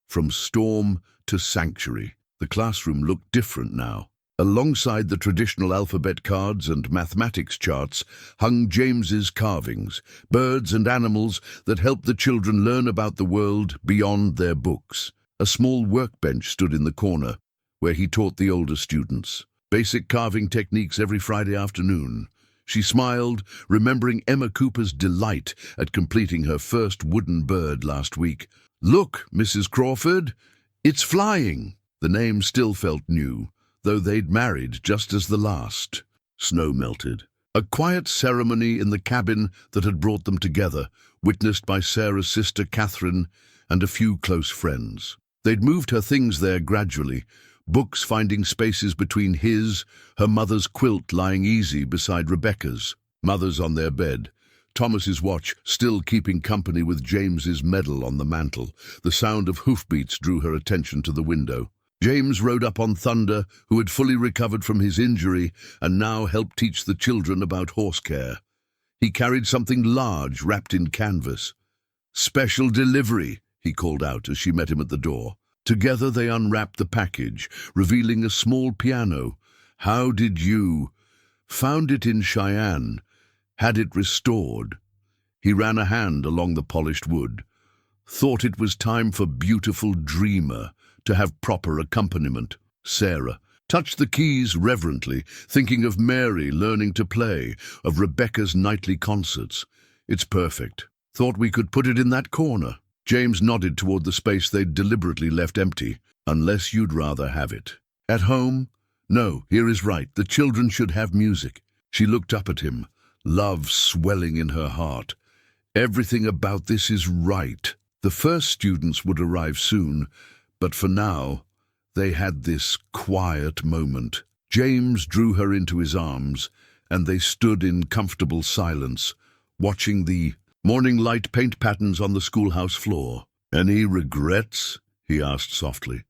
"From storm to sanctuary." The classroom looked different now. Alongside the traditional alphabet cards and mathematics charts hung James's carvings, birds and animals that helped the children learn about the world beyond their books. A small workbench stood in the corner, where he taught the older students basic carving techniques every Friday afternoon. She smiled, remembering Emma Cooper's delight at completing her first wooden bird last week. "Look, Mrs. Crawford, it's flying." The name still felt new, though they'd married just as the last. Snow melted. A quiet ceremony in the cabin that had brought them together, witnessed by Sarah's sister Catherine and a few close friends. They'd moved her things there gradually, books finding spaces between her mother's quilt lying easy beside Rebecca's, mother's on their bed, Thomas's watch still keeping company with James's medal on the mantel. The sound of hoofbeats drew her attention to the window. James rode up on Thunder, who had fully recovered from his injury and now helped teach the children about horse care. He carried something large wrapped in canvas. "Special delivery," he called out as she met him at the door. Together they unwrapped the package, revealing a small piano. "How did you—" "Found it in Cheyenne. Had it restored." He ran a hand along the polished wood. "Thought it was time for beautiful dreamer to have proper accompaniment." Sarah touched the keys reverently, thinking of Mary learning to play, of Rebecca's nightly concerts. "It's perfect. Thought we could put it in that corner." James nodded toward the space they'd deliberately left empty. "Unless you'd rather have it." "At home? No, here is right. The children should have music." She looked up at him, love swelling in her heart. "Everything about this is right." The first students would arrive soon, but for now, they had this quiet moment. James drew her into his arms, and they stood in comfortable silence, watching the morning light paint patterns on the schoolhouse floor. "Any regrets?" he asked softly.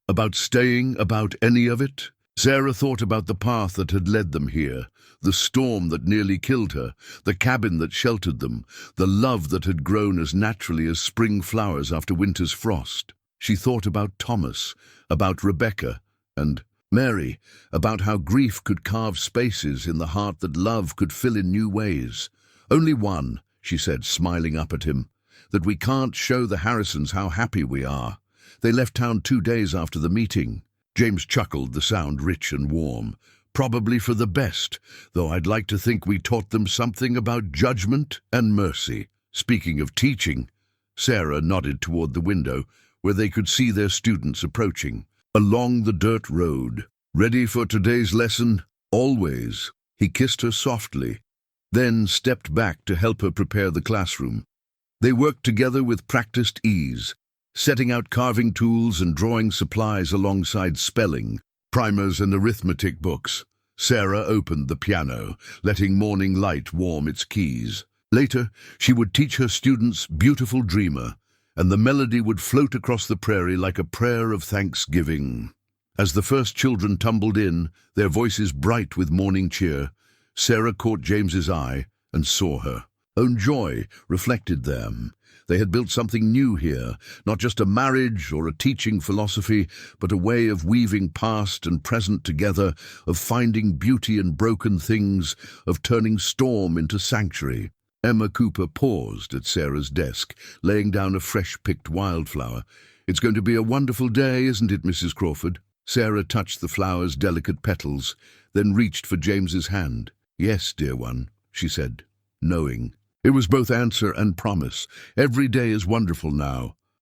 "About staying, about any of it?" Sarah thought about the path that had led them here, the storm that nearly killed her, the cabin that sheltered them, the love that had grown as naturally as spring flowers after winter's frost. She thought about Thomas, about Rebecca, and Mary, about how grief could carve spaces in the heart that love could fill in new ways. "Only one," she said, smiling up at him, "that we can't show the Harrisons how happy we are. They left town 2 days after the meeting." James chuckled, the sound rich and warm. "Probably for the best, though I'd like to think we taught them something about judgment and mercy." Speaking of teaching, Sarah nodded toward the window, where they could see their students approaching. "Along the dirt road. Ready for today's lesson?" "Always." He kissed her softly, then stepped back to help her prepare the classroom. They worked together with practiced ease, setting out carving tools and drawing supplies alongside spelling, primers and arithmetic books. Sarah opened the piano, letting morning light warm its keys. Later, she would teach her students Beautiful Dreamer, and the melody would float across the prairie like a prayer of thanksgiving. As the first children tumbled in, their voices bright with morning cheer, Sarah caught James's eye and saw her. Own joy reflected them. They had built something new here, not just a marriage or a teaching philosophy, but a way of weaving past and present together, of finding beauty in broken things, of turning storm into sanctuary. Emma Cooper paused at Sarah's desk, laying down a fresh-picked wildflower. "It's going to be a wonderful day, isn't it, Mrs. Crawford?" Sarah touched the flower's delicate petals, then reached for James's hand. "Yes, dear one," she said, knowing. It was both answer and promise. "Every day is wonderful now."